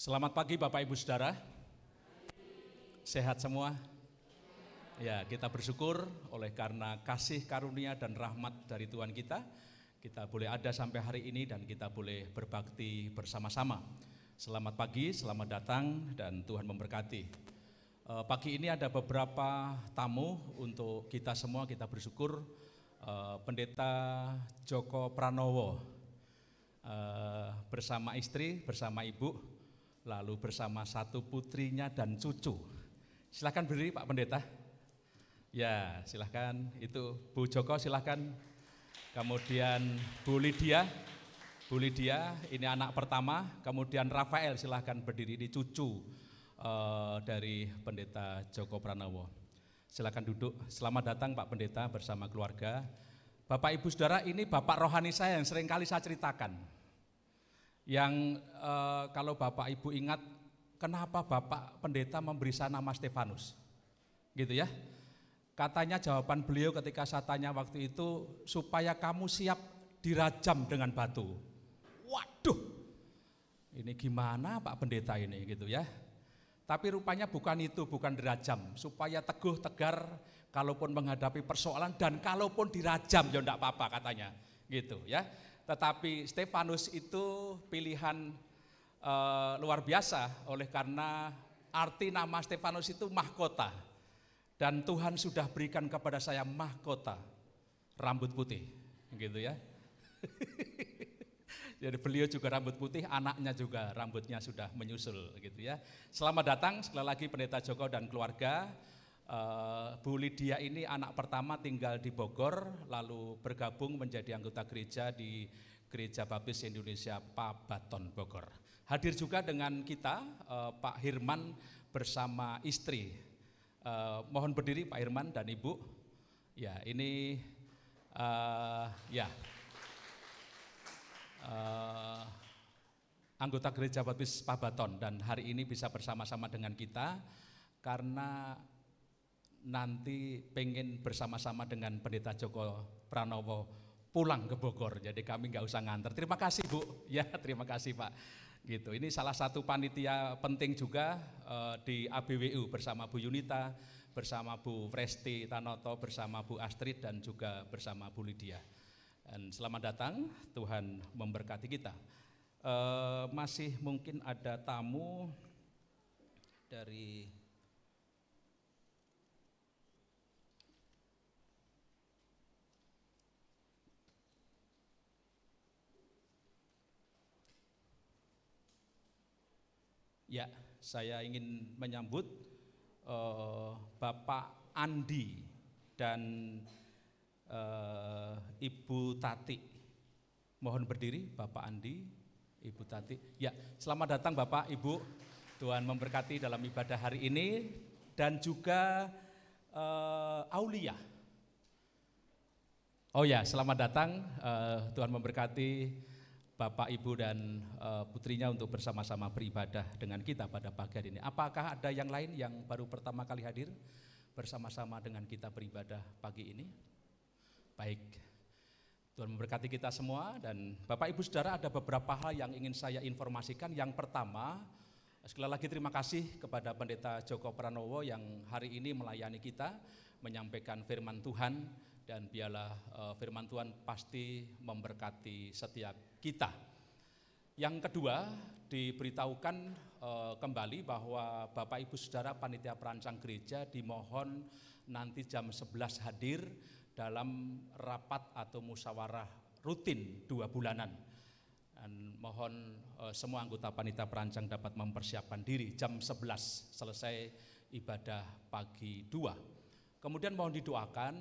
Selamat pagi Bapak Ibu Saudara. Sehat semua? Ya, kita bersyukur oleh karena kasih karunia dan rahmat dari Tuhan kita boleh ada sampai hari ini dan kita boleh berbakti bersama-sama. Selamat pagi, selamat datang dan Tuhan memberkati. Pagi ini ada beberapa tamu untuk kita semua, kita bersyukur. Pendeta Joko Pranowo bersama istri, bersama ibu, lalu bersama satu putrinya dan cucu. Silakan berdiri Pak Pendeta. Ya, silakan. Itu Bu Joko silakan. Kemudian Bu Lydia ini anak pertama. Kemudian Rafael silakan berdiri, di cucu dari Pendeta Joko Pranowo. Silakan duduk. Selamat datang Pak Pendeta bersama keluarga. Bapak Ibu Saudara, ini Bapak rohani saya yang sering kali saya ceritakan. Yang kalau Bapak Ibu ingat, kenapa Bapak Pendeta memberi saya nama Stefanus, gitu ya. Katanya jawaban beliau ketika saya tanya waktu itu, supaya kamu siap dirajam dengan batu. Waduh, ini gimana Pak Pendeta ini, gitu ya. Tapi rupanya bukan itu, bukan dirajam, supaya teguh tegar kalaupun menghadapi persoalan, dan kalaupun dirajam ya enggak apa-apa katanya, gitu ya. Tetapi Stefanus itu pilihan luar biasa, oleh karena arti nama Stefanus itu mahkota. Dan Tuhan sudah berikan kepada saya mahkota rambut putih, gitu ya. Jadi beliau juga rambut putih, anaknya juga rambutnya sudah menyusul, gitu ya. Selamat datang sekali lagi Pendeta Joko dan keluarga. Bu Lydia ini anak pertama, tinggal di Bogor, lalu bergabung menjadi anggota gereja di Gereja Baptis Indonesia Pabaton Bogor. Hadir juga dengan kita Pak Hirman bersama istri. Mohon berdiri Pak Hirman dan Ibu. Ya, ini anggota Gereja Baptis Pabaton, dan hari ini bisa bersama-sama dengan kita karena nanti pengen bersama-sama dengan Pendeta Joko Pranowo pulang ke Bogor, jadi kami nggak usah nganter. Terima kasih Bu, ya terima kasih Pak. Gitu. Ini salah satu panitia penting juga di ABWU bersama Bu Yunita, bersama Bu Presti Tanoto, bersama Bu Astrid dan juga bersama Bu Lydia. Dan selamat datang, Tuhan memberkati kita. Masih mungkin ada tamu dari ya, saya ingin menyambut Bapak Andi dan Ibu Tati. Mohon berdiri Bapak Andi, Ibu Tati. Ya, selamat datang Bapak, Ibu. Tuhan memberkati dalam ibadah hari ini. Dan juga Aulia. Oh ya, selamat datang. Tuhan memberkati Bapak, Ibu, dan putrinya untuk bersama-sama beribadah dengan kita pada pagi hari ini. Apakah ada yang lain yang baru pertama kali hadir bersama-sama dengan kita beribadah pagi ini? Baik, Tuhan memberkati kita semua. Dan Bapak Ibu Saudara, ada beberapa hal yang ingin saya informasikan. Yang pertama, sekali lagi terima kasih kepada Pendeta Joko Pranowo yang hari ini melayani kita, menyampaikan firman Tuhan, dan biarlah firman Tuhan pasti memberkati setiap kita. Yang kedua, diberitahukan kembali bahwa Bapak Ibu Saudara panitia perancang gereja dimohon nanti jam 11 hadir dalam rapat atau musyawarah rutin 2 bulanan. Dan mohon semua anggota panitia perancang dapat mempersiapkan diri jam 11 selesai ibadah pagi 2. Kemudian mohon didoakan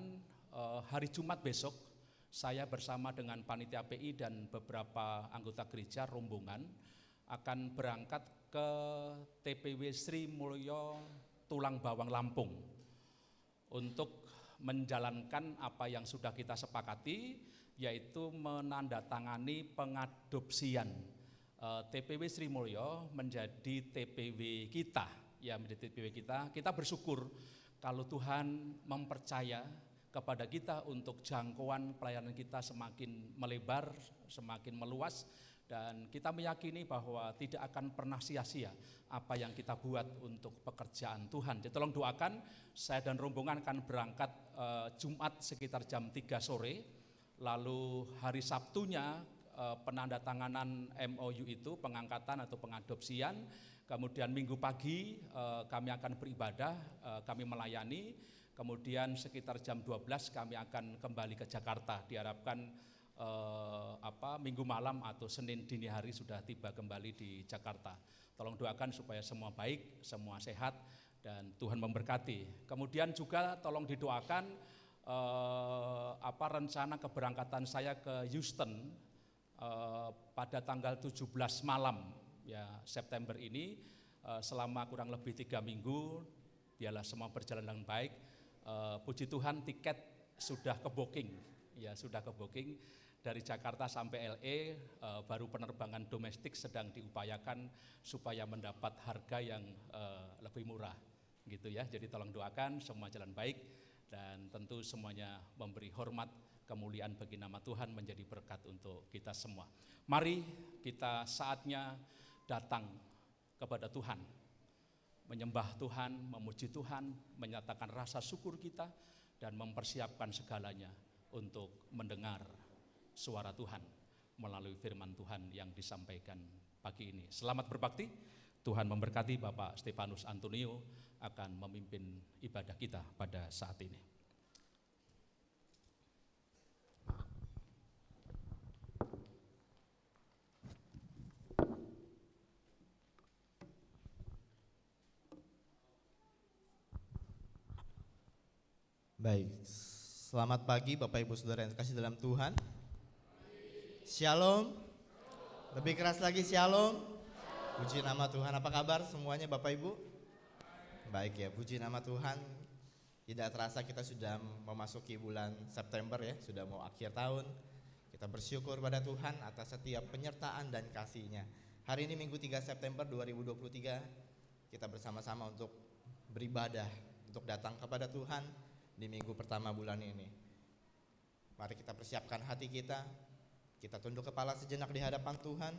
hari Jumat besok saya bersama dengan panitia PI dan beberapa anggota gereja rombongan akan berangkat ke TPW Sri Mulyo Tulang Bawang Lampung untuk menjalankan apa yang sudah kita sepakati, yaitu menandatangani pengadopsian TPW Sri Mulyo menjadi TPW kita. Ya, menjadi TPW kita. Kita bersyukur kalau Tuhan mempercaya kepada kita untuk jangkauan pelayanan kita semakin melebar, semakin meluas, Dan kita meyakini bahwa tidak akan pernah sia-sia apa yang kita buat untuk pekerjaan Tuhan. Jadi tolong doakan, saya dan rombongan akan berangkat Jumat sekitar jam 3 sore. Lalu hari Sabtunya penandatanganan MOU itu, pengangkatan atau pengadopsian. Kemudian Minggu pagi kami akan beribadah, kami melayani. Kemudian sekitar jam 12 kami akan kembali ke Jakarta. Diharapkan Minggu malam atau Senin dini hari sudah tiba kembali di Jakarta. Tolong doakan supaya semua baik, semua sehat, dan Tuhan memberkati. Kemudian juga tolong didoakan rencana keberangkatan saya ke Houston pada tanggal 17 malam ya September ini, selama kurang lebih 3 minggu. Biarlah semua berjalan dengan baik. Puji Tuhan, tiket sudah ke-booking, ya sudah ke-booking. Dari Jakarta sampai LA, baru penerbangan domestik sedang diupayakan supaya mendapat harga yang lebih murah, gitu ya. Jadi tolong doakan semua jalan baik, dan tentu semuanya memberi hormat kemuliaan bagi nama Tuhan, menjadi berkat untuk kita semua. Mari kita saatnya datang kepada Tuhan, menyembah Tuhan, memuji Tuhan, menyatakan rasa syukur kita, dan mempersiapkan segalanya untuk mendengar suara Tuhan melalui firman Tuhan yang disampaikan pagi ini. Selamat berbakti, Tuhan memberkati. Bapak Stefanus Antonio akan memimpin ibadah kita pada saat ini. Baik, selamat pagi Bapak Ibu Saudara yang terkasih dalam Tuhan. Shalom. Lebih keras lagi shalom. Puji nama Tuhan. Apa kabar semuanya Bapak Ibu? Baik ya, puji nama Tuhan. Tidak terasa kita sudah memasuki bulan September ya, sudah mau akhir tahun. Kita bersyukur pada Tuhan atas setiap penyertaan dan kasih-Nya. Hari ini Minggu 3 September 2023, kita bersama-sama untuk beribadah, untuk datang kepada Tuhan di minggu pertama bulan ini. Mari kita persiapkan hati kita. Kita tunduk kepala sejenak di hadapan Tuhan.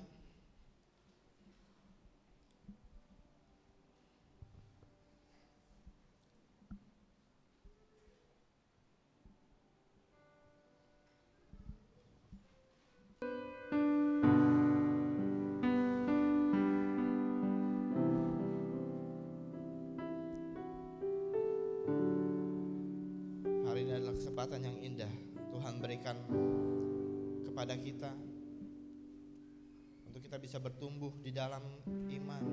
Hari ini adalah kesempatan yang indah Tuhan berikan kepada kita untuk kita bisa bertumbuh di dalam iman.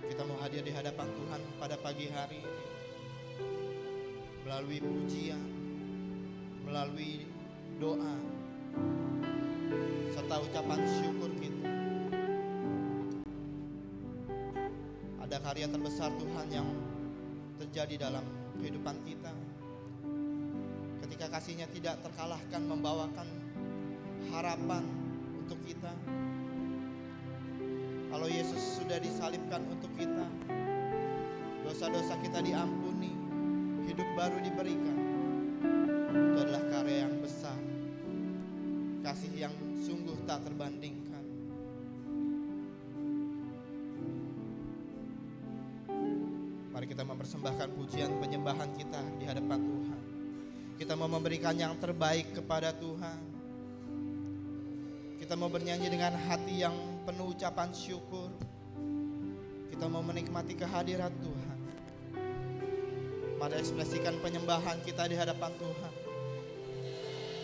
Kita mau hadir di hadapan Tuhan pada pagi hari ini melalui pujian, melalui doa, serta ucapan syukur kita. Ada karya terbesar Tuhan yang terjadi dalam kehidupan kita. Ketika kasih-Nya tidak terkalahkan, membawakan harapan untuk kita. Kalau Yesus sudah disalibkan untuk kita, dosa-dosa kita diampuni, hidup baru diberikan. Itu adalah karya yang besar, kasih yang sungguh tak terbandingkan. Mari kita mempersembahkan pujian penyembahan kita di hadapan Tuhan. Kita mau memberikan yang terbaik kepada Tuhan. Kita mau bernyanyi dengan hati yang penuh ucapan syukur. Kita mau menikmati kehadiran Tuhan. Mari ekspresikan penyembahan kita di hadapan Tuhan.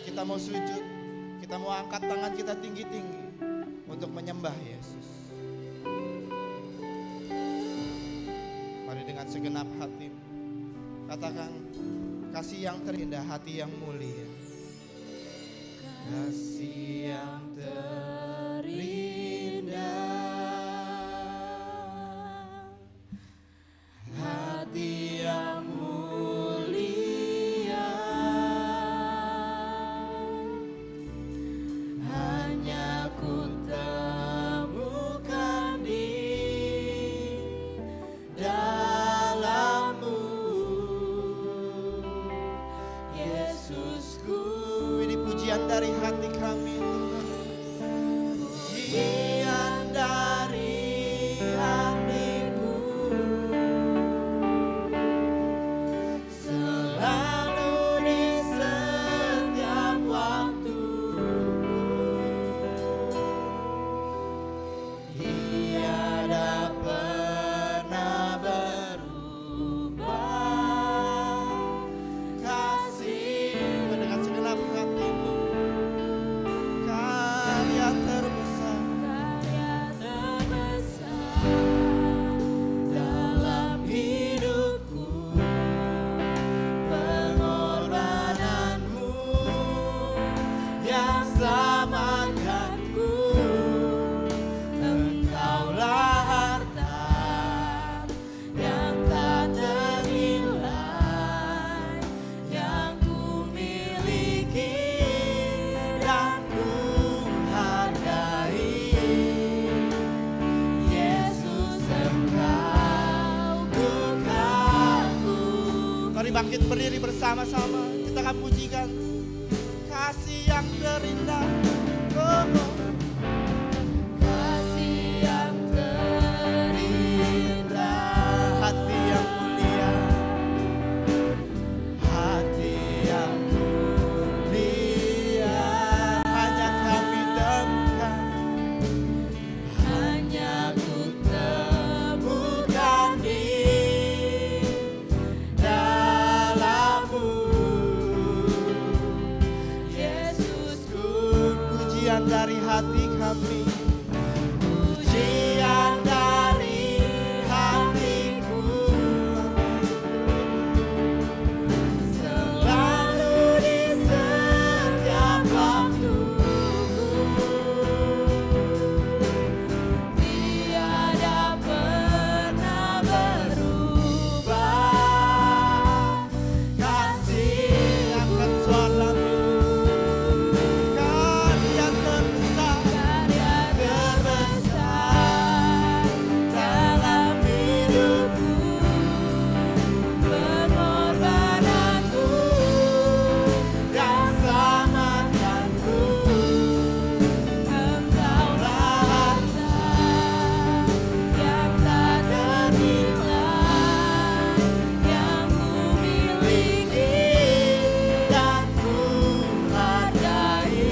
Kita mau sujud, kita mau angkat tangan kita tinggi-tinggi untuk menyembah Yesus. Mari dengan segenap hati katakan, kasih yang terindah, hati yang mulia. Kasih yang terindah, hati yang mulia. Hanya ku temukan di dalam-Mu, Yesusku. Ini bangkit berdiri bersama-sama. Kita akan pujikan kasih yang terindah. Oh, oh. Kasih yang terindah, Hati yang mulia, hati yang mulia, hanya kami temukan, hanya ku temukan di dalam-Mu, Yesusku. pujian dari hati kami. Pujian dari hatiku, selalu di setiap waktu. Tiada pernah berubah Kasih yang akan selalu, karya terbesar, karya terbesar dalam hidupku, pengorbananku yang selamatkanku. Engkaulah harta yang tak ternilai, yang ku miliki dan ku hargai.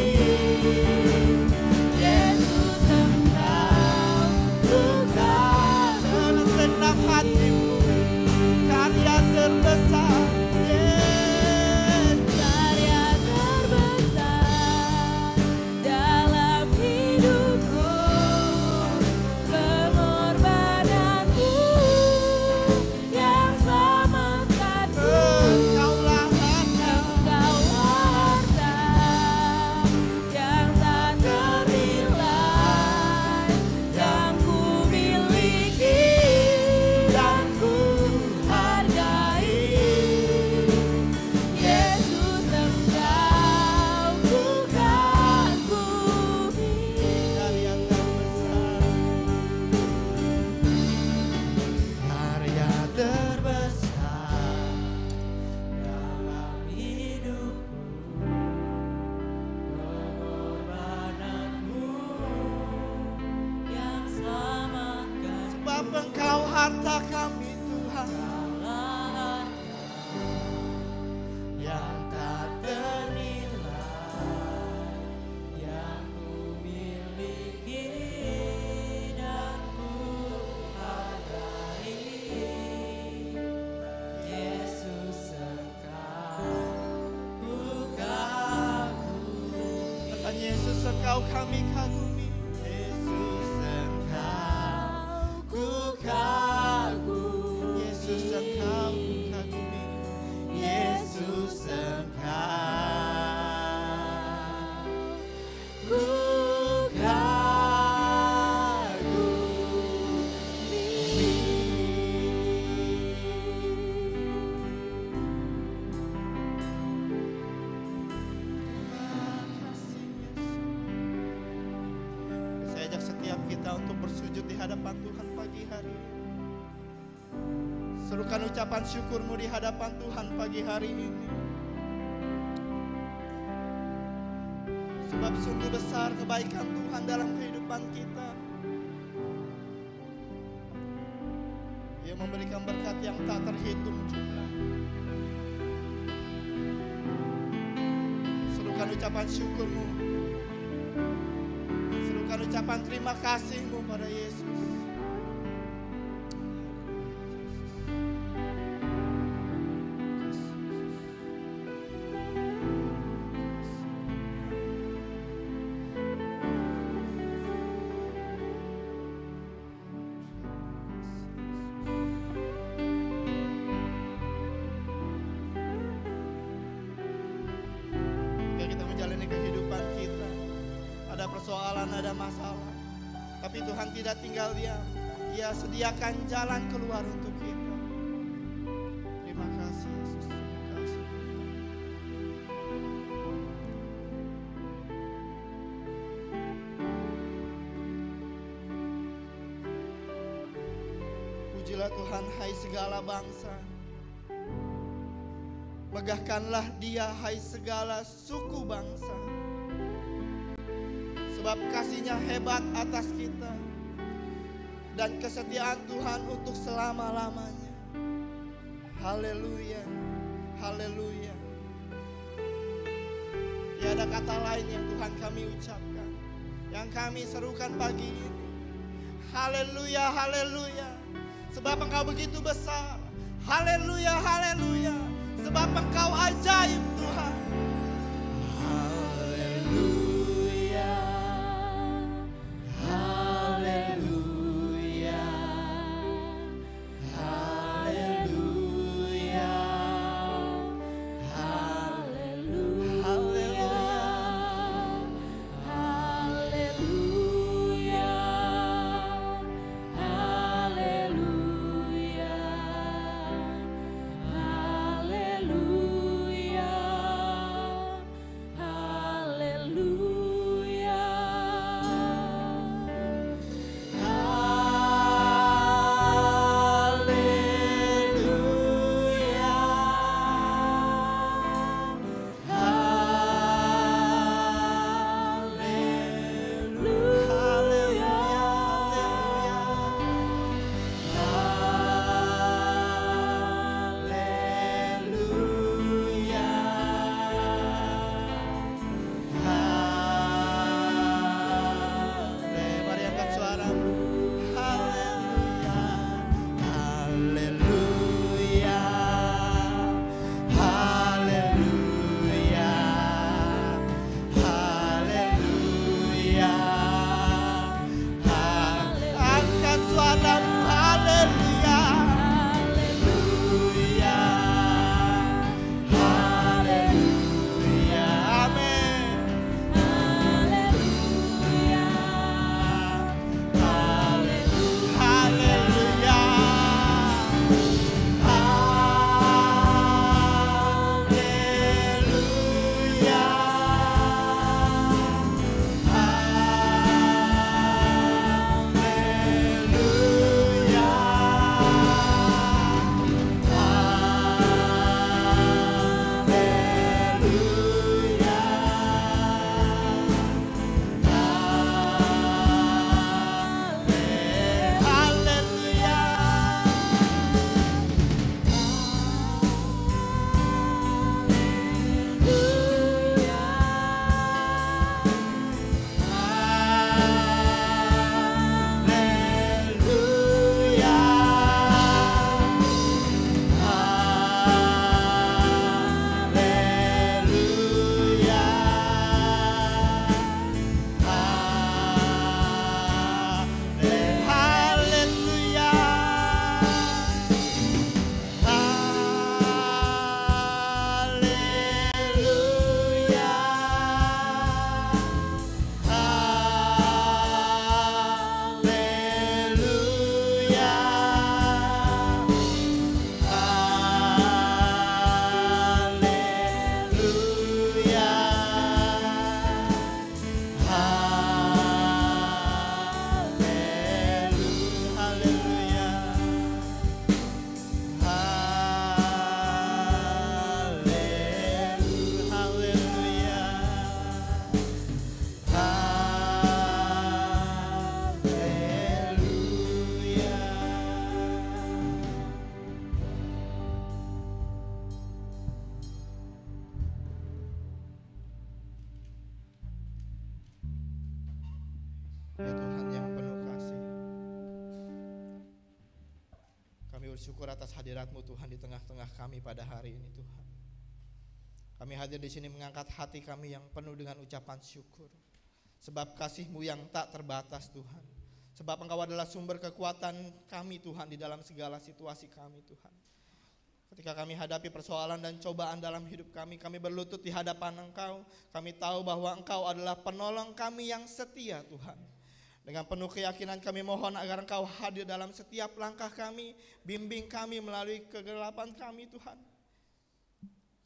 Yesus, Engkau bukan dengan segenap hatimu, karya terbesar. Yes. karya terbesar dalam hidupku, pengorbananku yang selamatkanku. Engkaulah harta Engkaulah harta yang tak ternilai, yang ku miliki dan ku hargai. Yesus, Engkau bukan bumi. karya terbesar, karya terbesar dalam hidupku, pengorbananmu Yang selamatkan sebab Engkau harta kami Tuhan, yang tak ternilai, yang ku miliki dan ku hargai. Yesus, Engkau ku kagumi. Kata Yesus, Engkau kami kagumi. Yesus, Engkau ku kagumi. Yesus, Engkau ku kagumi. Yesus, Engkau ku Saya ajak setiap kita untuk bersujud di hadapan Tuhan pagi hari ini. Serukan ucapan syukurmu di hadapan Tuhan pagi hari ini. Sebab sungguh besar kebaikan Tuhan dalam kehidupan kita. Ia memberikan berkat yang tak terhitung jumlah. Serukan ucapan syukurmu. Serukan ucapan terima kasihmu pada Yesus. Ketika kita menjalani kehidupan kita, ada persoalan, ada masalah, tapi Tuhan tidak tinggal diam. Ia sediakan jalan keluar untuk kita. Terima kasih Yesus, terima kasih. Pujilah Tuhan, hai segala bangsa. Megahkanlah dia hai segala suku bangsa, sebab kasih-Nya hebat atas kita dan kesetiaan Tuhan untuk selama-lamanya. Haleluya, haleluya. Tiada kata lain yang Tuhan kami ucapkan, yang kami serukan pagi ini. Haleluya, haleluya. Sebab Engkau begitu besar. Haleluya, haleluya. Sebab Engkau ajaib Tuhan. Haleluya, haleluya, haleluya, haleluya, Ya Tuhan yang penuh kasih, kami bersyukur atas hadirat-Mu Tuhan di tengah-tengah kami pada hari ini Tuhan. Kami hadir di sini mengangkat hati kami yang penuh dengan ucapan syukur. Sebab kasih-Mu yang tak terbatas Tuhan. Sebab Engkau adalah sumber kekuatan kami Tuhan di dalam segala situasi kami Tuhan. Ketika kami hadapi persoalan dan cobaan dalam hidup kami berlutut di hadapan Engkau. Kami tahu bahwa Engkau adalah penolong kami yang setia Tuhan. Dengan penuh keyakinan kami mohon agar Engkau hadir dalam setiap langkah kami, bimbing kami melalui kegelapan kami Tuhan.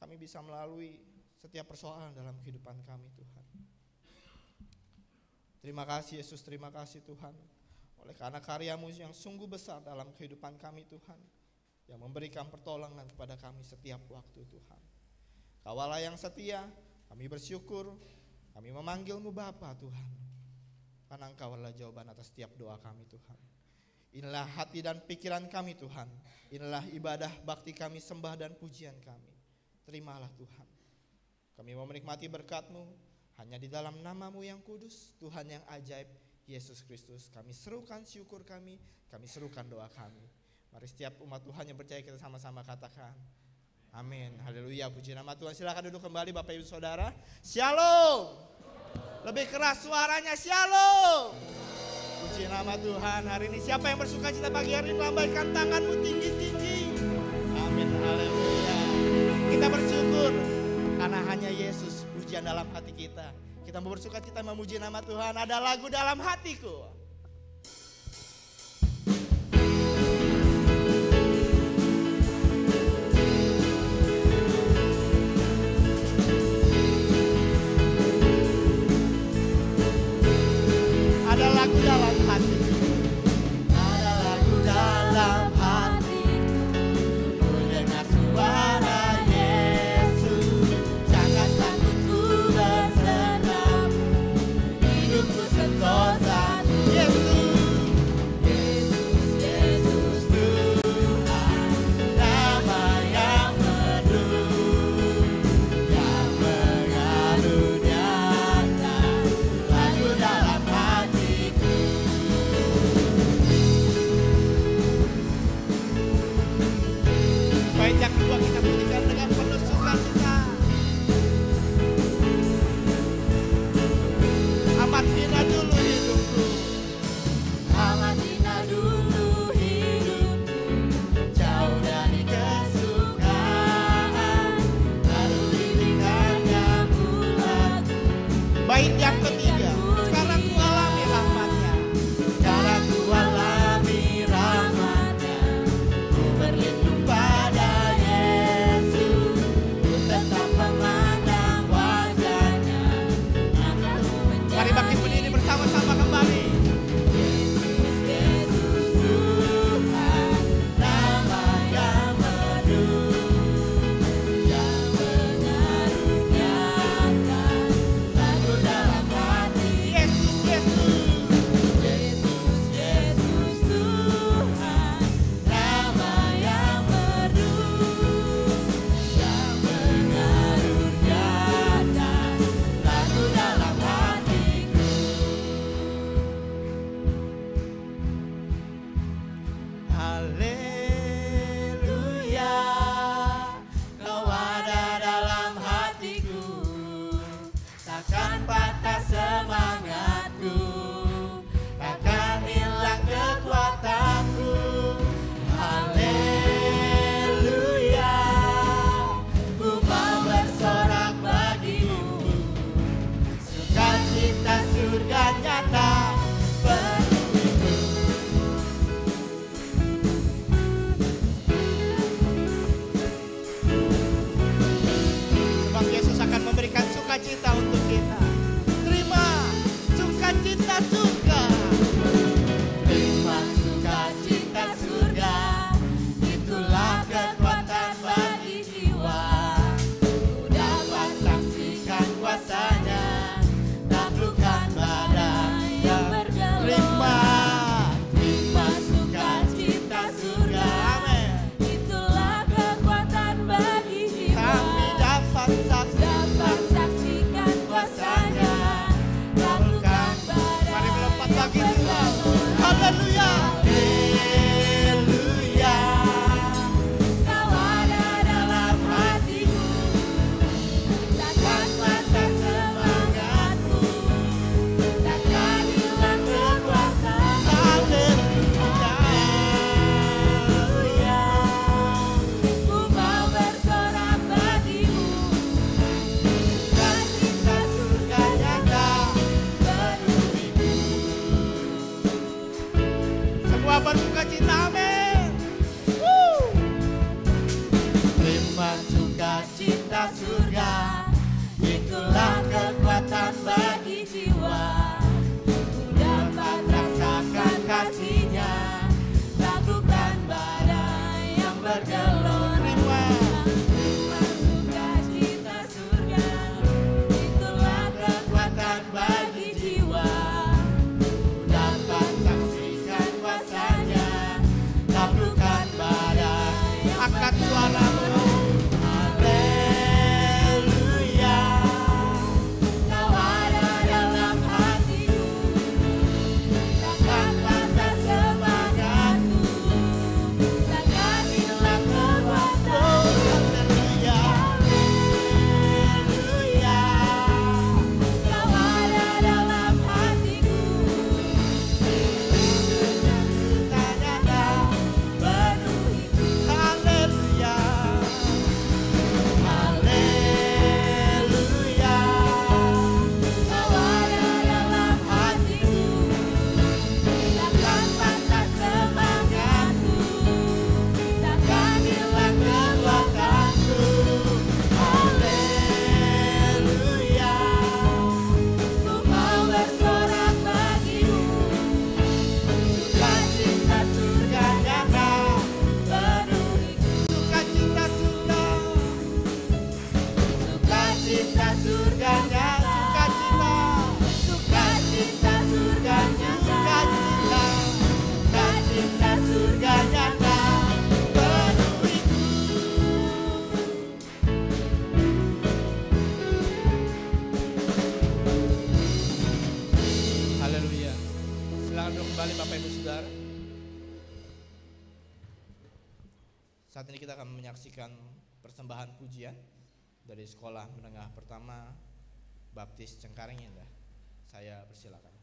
Kami bisa melalui setiap persoalan dalam kehidupan kami Tuhan. Terima kasih Yesus, terima kasih Tuhan. Oleh karena karya-Mu yang sungguh besar dalam kehidupan kami Tuhan. yang memberikan pertolongan kepada kami setiap waktu Tuhan. Kau Allah yang setia, kami bersyukur, kami memanggil-Mu Bapa Tuhan. Karena Engkau adalah jawaban atas setiap doa kami Tuhan. Inilah hati dan pikiran kami Tuhan. Inilah ibadah bakti kami, sembah dan pujian kami. Terimalah Tuhan. Kami mau menikmati berkat-Mu hanya di dalam nama-Mu yang kudus, Tuhan yang ajaib, Yesus Kristus. Kami serukan syukur kami serukan doa kami. Mari setiap umat Tuhan yang percaya kita sama-sama katakan amin. Haleluya, puji nama Tuhan. Silakan duduk kembali Bapak Ibu Saudara. Shalom. Lebih keras suaranya, shalom. Puji nama Tuhan. Hari ini siapa yang bersuka cita pagi hari ini, lambaikan tanganmu tinggi-tinggi. Amin, haleluya. Kita bersyukur karena hanya Yesus pujian dalam hati kita. Kita mau bersuka cita memuji nama Tuhan. Ada lagu dalam hatiku. Ada lagu dalam hatiku. Ada lagu dalam hatiku. Ku dengar suara Yesus. Jangan takut ku bersenam. Hidupku sentosa Yesus. Yesus, Yesus Tuhan. Nama yang merdu, yang mengaruniakan lagu dalam hatiku. Baik, yang kedua kita pujikan dengan penuh sukacita. Amatina dulu hidupku. Amatina dulu hidupku. Jauh dari kesukaan. Lalu izinkannya lagu. Bait yang ketiga. Sekarang ku alami rahmatnya. Sekarang ku alami rahmatnya. Ku berlindung pada Yesus. Ku tetap memandang wajahnya. Mari bangkit berdiri bersama-sama kembali. Yesus, Yesus Tuhan. Nama yang merdu, yang mengaruniakan lagu dalam hati. Yesus, Yesus. Yesus, Yesus Tuhan. Nama yang merdu, yang mengaruniakan lagu dalam hatiku. Haleluya, Kau ada dalam hatiku. Takkan patah semangatku, takkan hilang kekuatanku. Haleluya, ku mau bersorak bagimu. Sukacita surga nyata penuhiku. Sebab Yesus akan memberikan sukacita untuk kita. Terima sukacita surga. Terima sukacita surga. Itulah kekuatan bagi jiwa. Ku dapat saksikan kuasanya. Taklukkan badai yang bergelombang. Terima sukacita surga. Amin. Itulah kekuatan bagi jiwa. Kami dapat saksikan kuasanya. Taklukkan badai. Mari melompat bagi Tuhan. Haleluya. Haleluya. Kau ada dalam hatiku. Takkan patah semangatku. Takkan hilang kekuatan. Haleluya. Ku mau bersorak bagimu. Sukacita surga nyata penuhiku. Semua bersukacita, amin. Terima sukacita surga. Itulah kekuatan bagi jiwa. Ku dapat rasakan kasih-Nya. Taklukkan badai yang bergelombang. Saat ini kita akan menyaksikan persembahan pujian dari Sekolah Menengah Pertama Baptis Cengkareng Indah. Saya persilakan.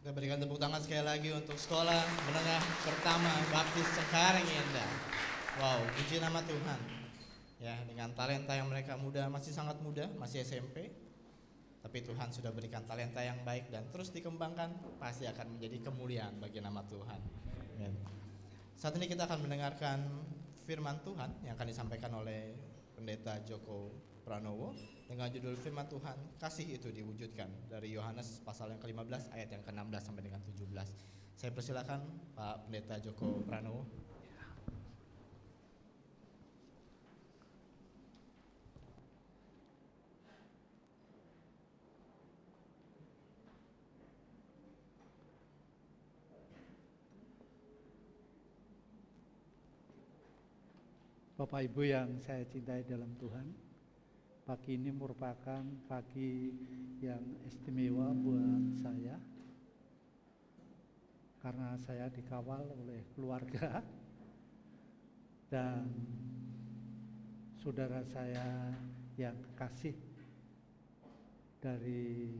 Kita berikan tepuk tangan sekali lagi untuk sekolah menengah pertama Baptis Cengkareng Indah. Wow, puji nama Tuhan. Ya, dengan talenta yang mereka muda, masih sangat muda, masih SMP. Tapi Tuhan sudah berikan talenta yang baik dan terus dikembangkan, pasti akan menjadi kemuliaan bagi nama Tuhan. Amin. Saat ini kita akan mendengarkan firman Tuhan yang akan disampaikan oleh Pendeta Joko Pranowo dengan judul firman Tuhan, kasih itu diwujudkan, dari Yohanes pasal yang ke-15 ayat yang ke-16 sampai dengan 17. Saya persilakan Pak Pendeta Joko Pranowo. Bapak Ibu yang saya cintai dalam Tuhan, pagi ini merupakan pagi yang istimewa buat saya karena saya dikawal oleh keluarga dan saudara saya yang kekasih dari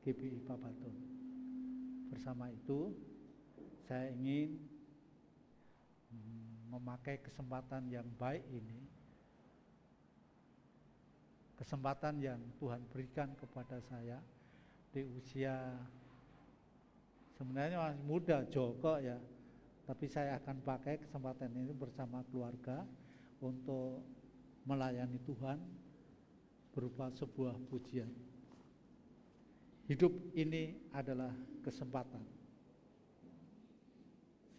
GPI Papaton. Bersama itu saya ingin memakai kesempatan yang baik ini, kesempatan yang Tuhan berikan kepada saya di usia sebenarnya masih muda, Joko ya, tapi saya akan pakai kesempatan ini bersama keluarga untuk melayani Tuhan berupa sebuah pujian. Hidup ini adalah kesempatan.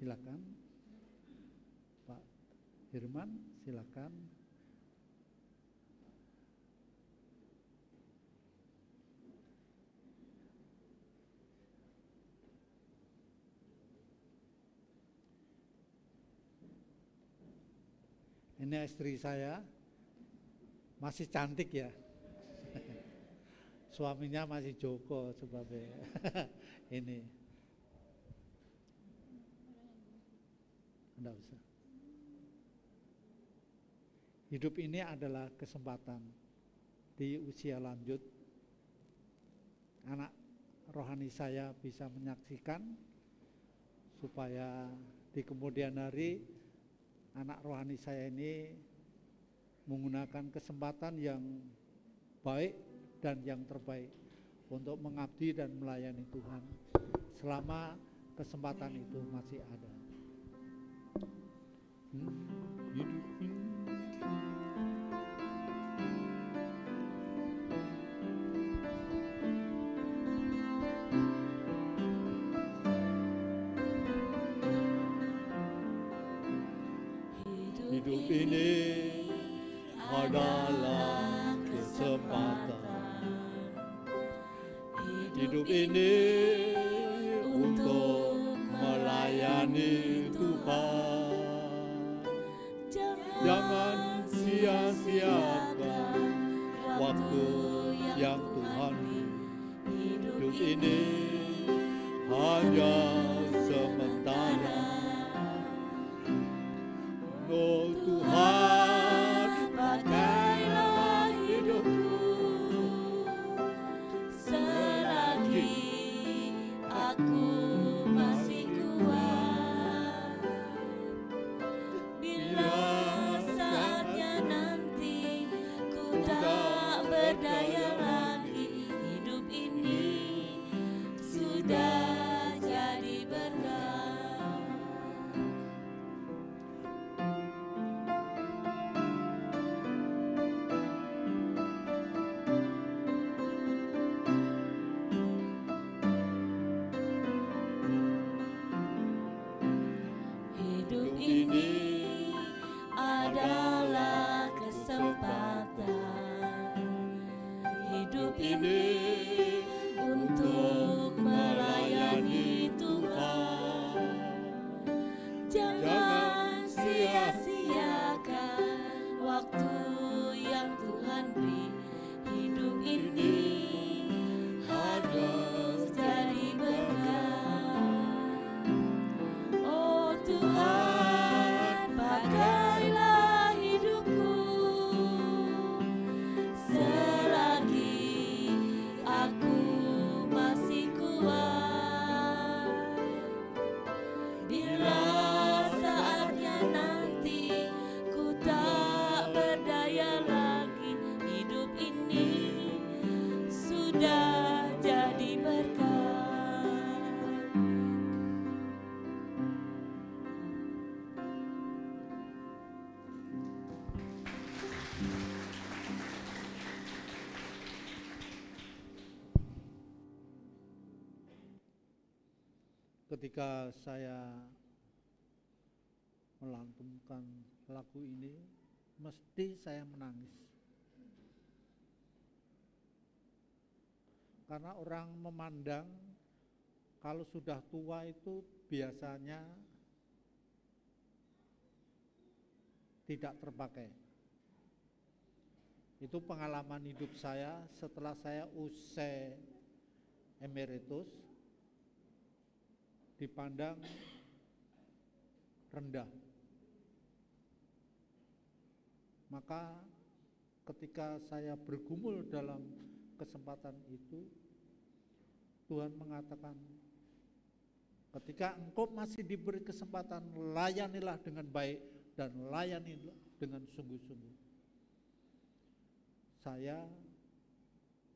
Silakan Pak Firman, silakan. Ini istri saya, masih cantik ya. Suaminya masih Joko sebabnya. Ini. Enggak usah. Hidup ini adalah kesempatan. Di usia lanjut, anak rohani saya bisa menyaksikan supaya di kemudian hari anak rohani saya ini menggunakan kesempatan yang baik dan yang terbaik untuk mengabdi dan melayani Tuhan selama kesempatan itu masih ada. Hidup ini adalah kesempatan. Hidup ini untuk melayani Tuhan. Jangan sia-siakan waktu yang Tuhan beri. Hidup ini hanya sementara. Oh Tuhan, pakailah hidupku selagi aku masih kuat. Bila saatnya adalah kesempatan hidup ini untuk melayani Tuhan. Jangan sia-siakan waktu yang Tuhan beri. Hidup ini harus jadi berkat. Oh Tuhan, pakailah hidupku selagi aku masih kuat. Bila saatnya nanti ku tak berdaya lagi, hidup ini sudah jadi berkat. Ketika saya melantunkan lagu ini, mesti saya menangis. Karena orang memandang kalau sudah tua itu biasanya tidak terpakai. Itu pengalaman hidup saya setelah saya usai emeritus, dipandang rendah. Maka ketika saya bergumul dalam kesempatan itu, Tuhan mengatakan, ketika engkau masih diberi kesempatan, layanilah dengan baik dan layanilah dengan sungguh-sungguh. Saya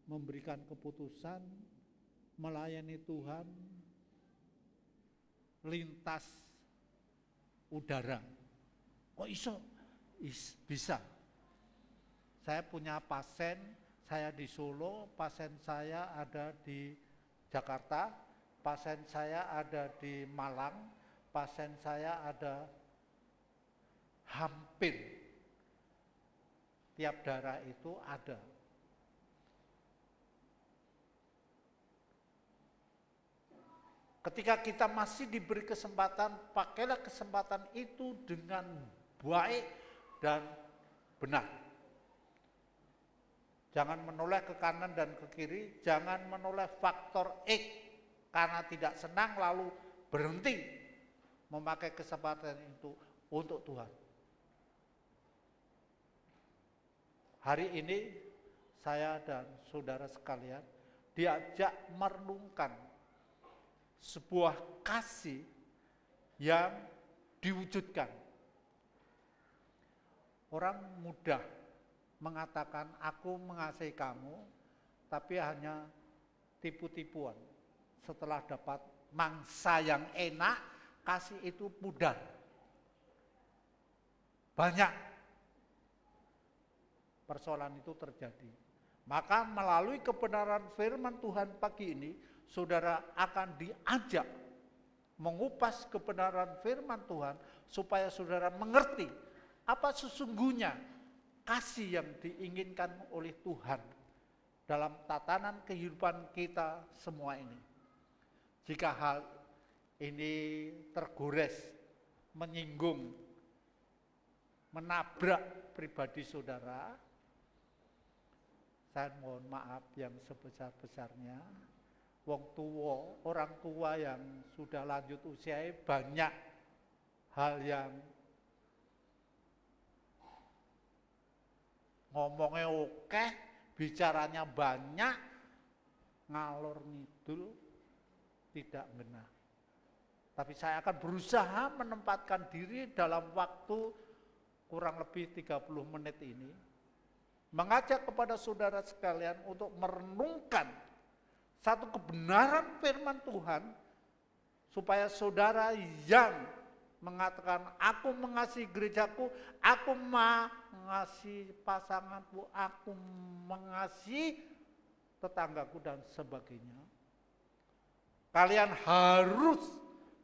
memberikan keputusan melayani Tuhan lintas udara. Kok iso? Bisa. Saya punya pasien, saya di Solo, pasien saya ada di Jakarta, pasien saya ada di Malang, pasien saya ada hampir tiap daerah itu ada. Ketika kita masih diberi kesempatan, pakailah kesempatan itu dengan baik dan benar. Jangan menoleh ke kanan dan ke kiri, jangan menoleh faktor X karena tidak senang lalu berhenti memakai kesempatan itu untuk Tuhan. Hari ini saya dan saudara sekalian diajak merenungkan sebuah kasih yang diwujudkan. Orang mudah mengatakan aku mengasihi kamu, tapi hanya tipu-tipuan. Setelah dapat mangsa yang enak, kasih itu pudar. Banyak persoalan itu terjadi. Maka melalui kebenaran firman Tuhan pagi ini, saudara akan diajak mengupas kebenaran firman Tuhan supaya saudara mengerti apa sesungguhnya kasih yang diinginkan oleh Tuhan dalam tatanan kehidupan kita semua ini. Jika hal ini tergores, menyinggung, menabrak pribadi saudara, saya mohon maaf yang sebesar-besarnya. Wong tua, orang tua yang sudah lanjut usia banyak hal yang ngomongnya oke, bicaranya banyak, ngalor ngidul, tidak benar. Tapi saya akan berusaha menempatkan diri dalam waktu kurang lebih 30 menit ini, mengajak kepada saudara sekalian untuk merenungkan satu kebenaran firman Tuhan, supaya saudara yang mengatakan aku mengasihi gerejaku, aku mengasihi pasanganku, aku mengasihi tetanggaku dan sebagainya, kalian harus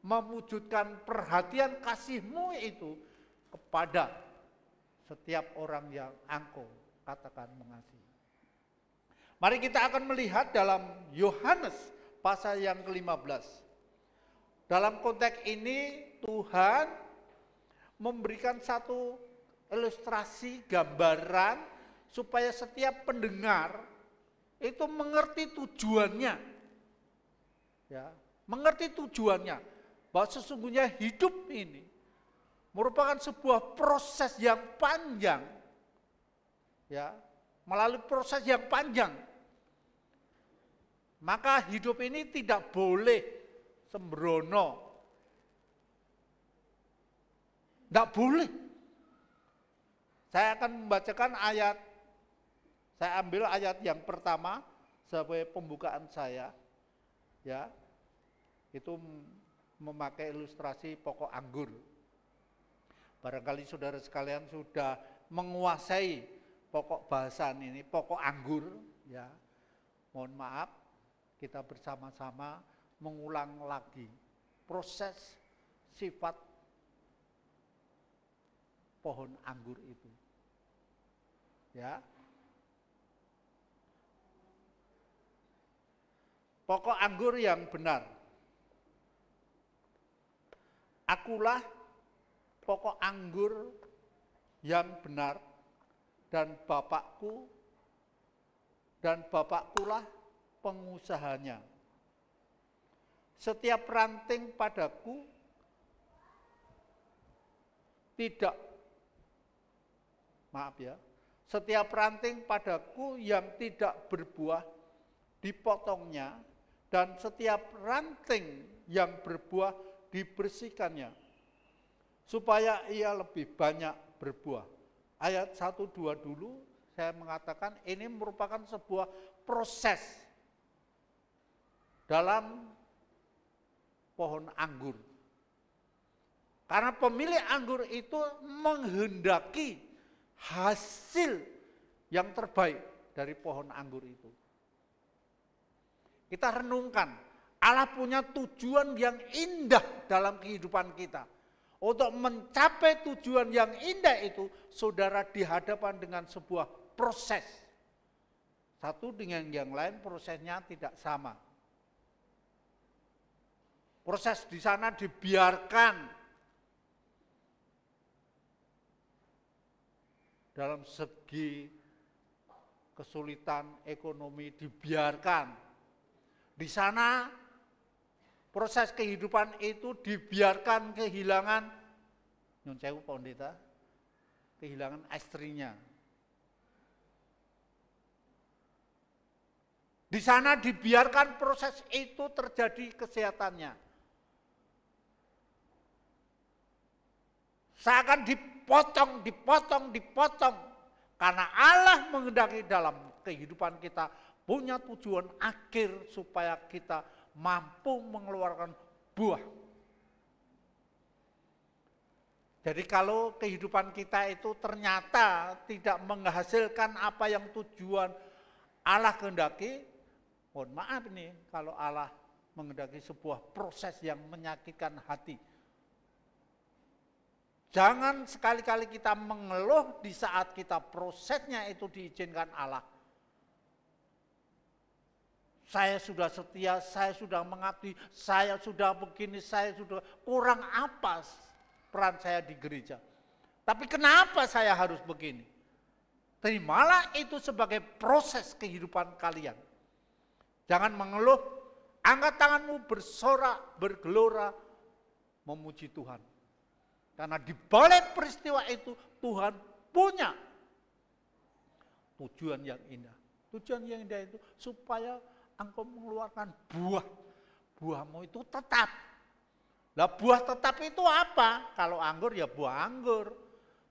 mewujudkan perhatian kasihmu itu kepada setiap orang yang engkau katakan mengasihi. Mari kita akan melihat dalam Yohanes pasal yang ke-15. Dalam konteks ini Tuhan memberikan satu ilustrasi, gambaran supaya setiap pendengar itu mengerti tujuannya. Ya, mengerti tujuannya bahwa sesungguhnya hidup ini merupakan sebuah proses yang panjang, ya, melalui proses yang panjang. Maka hidup ini tidak boleh sembrono, tidak boleh. Saya akan membacakan ayat, saya ambil ayat yang pertama sebagai pembukaan saya, ya, itu memakai ilustrasi pokok anggur. Barangkali saudara sekalian sudah menguasai pokok bahasan ini, pokok anggur, ya. Mohon maaf, kita bersama-sama mengulang lagi proses sifat pohon anggur itu. Ya. Pokok anggur yang benar. Akulah pokok anggur yang benar dan Bapakkulah pengusahanya. Setiap ranting padaku setiap ranting padaku yang tidak berbuah dipotongnya, dan setiap ranting yang berbuah dibersihkannya, supaya ia lebih banyak berbuah. Ayat 1-2 dulu saya mengatakan ini merupakan sebuah proses dalam pohon anggur. Karena pemilik anggur itu menghendaki hasil yang terbaik dari pohon anggur itu. Kita renungkan, Allah punya tujuan yang indah dalam kehidupan kita. Untuk mencapai tujuan yang indah itu, saudara dihadapan dengan sebuah proses. Satu dengan yang lain prosesnya tidak sama. Proses di sana dibiarkan dalam segi kesulitan ekonomi, dibiarkan. Di sana proses kehidupan itu dibiarkan kehilangan, nyun sewu Pak Pendeta, kehilangan istrinya. Di sana dibiarkan proses itu terjadi kesehatannya. Seakan dipotong. Karena Allah menghendaki dalam kehidupan kita punya tujuan akhir supaya kita mampu mengeluarkan buah. Jadi kalau kehidupan kita itu ternyata tidak menghasilkan apa yang tujuan Allah kehendaki, mohon maaf nih kalau Allah menghendaki sebuah proses yang menyakitkan hati. Jangan sekali-kali kita mengeluh di saat kita prosesnya itu diizinkan Allah. Saya sudah setia, saya sudah mengabdi, saya sudah begini, saya sudah kurang apa peran saya di gereja. Tapi kenapa saya harus begini? Terimalah itu sebagai proses kehidupan kalian. Jangan mengeluh, angkat tanganmu bersorak, bergelora, memuji Tuhan. Karena di balik peristiwa itu Tuhan punya tujuan yang indah. Tujuan yang indah itu supaya engkau mengeluarkan buah. Buahmu itu tetap. Lah buah tetap itu apa? Kalau anggur ya buah anggur.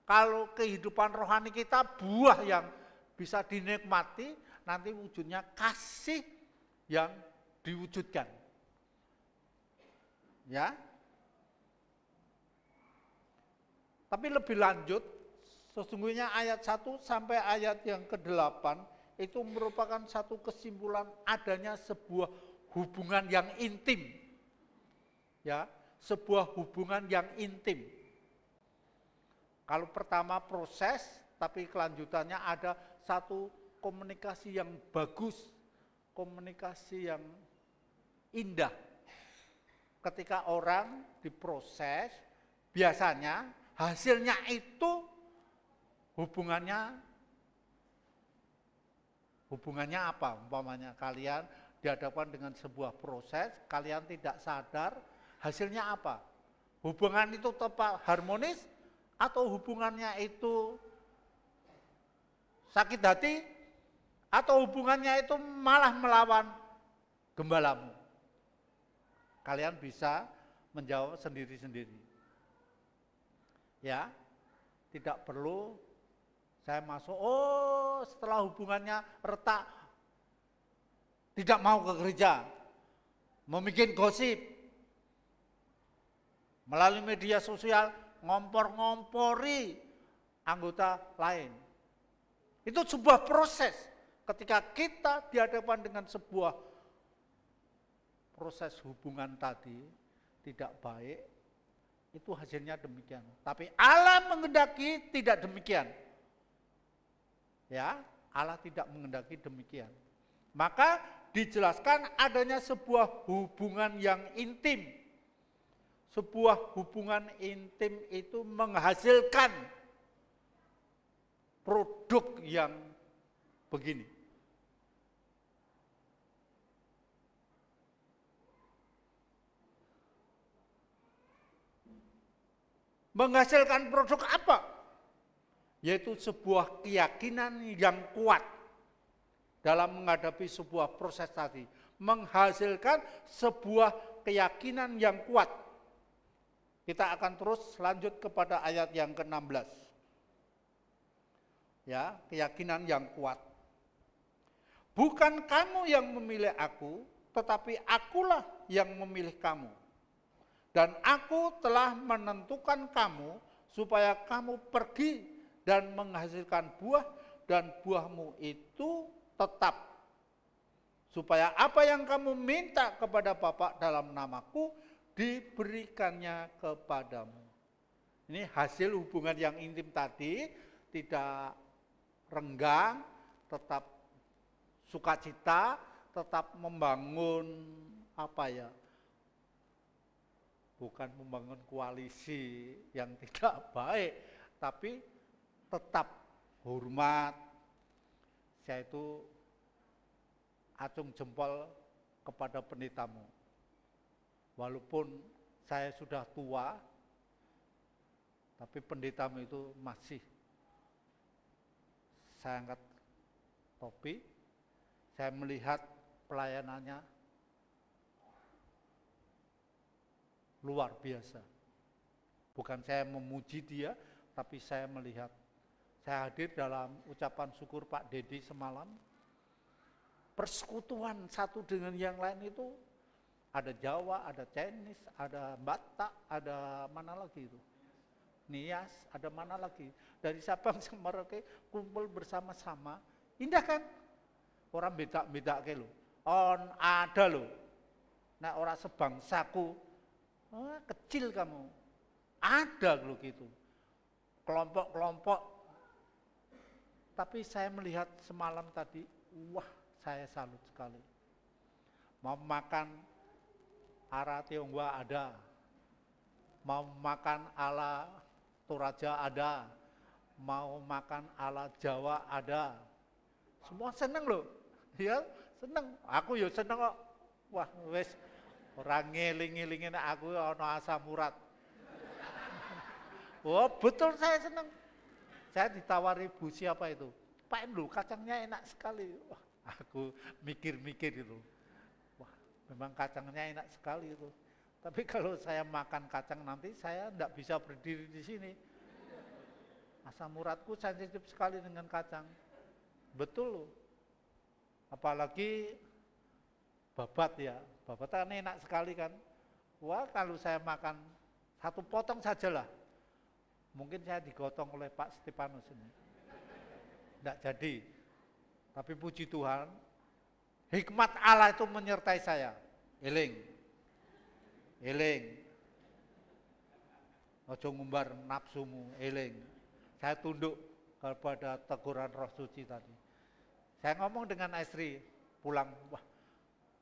Kalau kehidupan rohani kita buah yang bisa dinikmati, nanti wujudnya kasih yang diwujudkan. Ya. Tapi lebih lanjut, sesungguhnya ayat 1 sampai ayat yang ke-8 itu merupakan satu kesimpulan adanya sebuah hubungan yang intim. Ya, sebuah hubungan yang intim. Kalau pertama proses, tapi kelanjutannya ada satu komunikasi yang bagus, komunikasi yang indah. Ketika orang diproses, biasanya hasilnya itu hubungannya apa? Umpamanya kalian dihadapkan dengan sebuah proses, kalian tidak sadar, hasilnya apa? Hubungan itu tetap harmonis atau hubungannya itu sakit hati atau hubungannya itu malah melawan gembalamu? Kalian bisa menjawab sendiri-sendiri. Ya, tidak perlu saya masuk, oh setelah hubungannya retak, tidak mau ke gereja, membuat gosip, melalui media sosial, ngompor-ngompori anggota lain. Itu sebuah proses. Ketika kita dihadapkan dengan sebuah proses hubungan tadi tidak baik, itu hasilnya demikian. Tapi Allah menghendaki tidak demikian. Ya, Allah tidak menghendaki demikian. Maka dijelaskan adanya sebuah hubungan yang intim. Sebuah hubungan intim itu menghasilkan produk yang begini. Menghasilkan produk apa? Yaitu sebuah keyakinan yang kuat dalam menghadapi sebuah proses tadi. Menghasilkan sebuah keyakinan yang kuat. Kita akan terus lanjut kepada ayat yang ke-16. Ya, keyakinan yang kuat. Bukan kamu yang memilih aku, tetapi akulah yang memilih kamu. Dan aku telah menentukan kamu supaya kamu pergi dan menghasilkan buah, dan buahmu itu tetap. Supaya apa yang kamu minta kepada Bapa dalam namaku, diberikannya kepadamu. Ini hasil hubungan yang intim tadi, tidak renggang, tetap sukacita, tetap membangun bukan membangun koalisi yang tidak baik, tapi tetap hormat. Saya itu acung jempol kepada pendetamu. Walaupun saya sudah tua, tapi pendetamu itu masih. Saya angkat topi, saya melihat pelayanannya luar biasa. Bukan saya memuji dia, tapi saya melihat. Saya hadir dalam ucapan syukur Pak Dedi semalam. Persekutuan satu dengan yang lain itu ada Jawa, ada Chinese, ada Batak, ada mana lagi itu? Nias, ada mana lagi? Dari Sabang sampai Merauke kumpul bersama-sama. Indah kan? Orang beda-beda ke lo. Ada lo. Nah orang sebangsaku, kecil kamu. Ada lo gitu. Kelompok-kelompok. Tapi saya melihat semalam tadi, wah saya salut sekali. Mau makan ara Tionghoa ada, mau makan ala Toraja ada, mau makan ala Jawa ada. Semua seneng loh, ya seneng. Aku ya seneng kok. Wah wes orang ngeling-ngelingin aku ono asam urat. Wah betul saya seneng. Saya ditawari Bu siapa itu, Pak Endo kacangnya enak sekali. Wah, aku mikir-mikir itu, wah memang kacangnya enak sekali itu. Tapi kalau saya makan kacang nanti saya tidak bisa berdiri di sini. Asam uratku sensitif sekali dengan kacang. Betul loh. Apalagi babat ya, babat kan enak sekali kan. Wah kalau saya makan satu potong sajalah. Mungkin saya digotong oleh Pak Stefanus ini. Tidak jadi. Tapi puji Tuhan, hikmat Allah itu menyertai saya. Eling. Ojo ngumbar nafsumu, eling. saya tunduk kepada teguran Roh Suci tadi. Saya ngomong dengan istri pulang, wah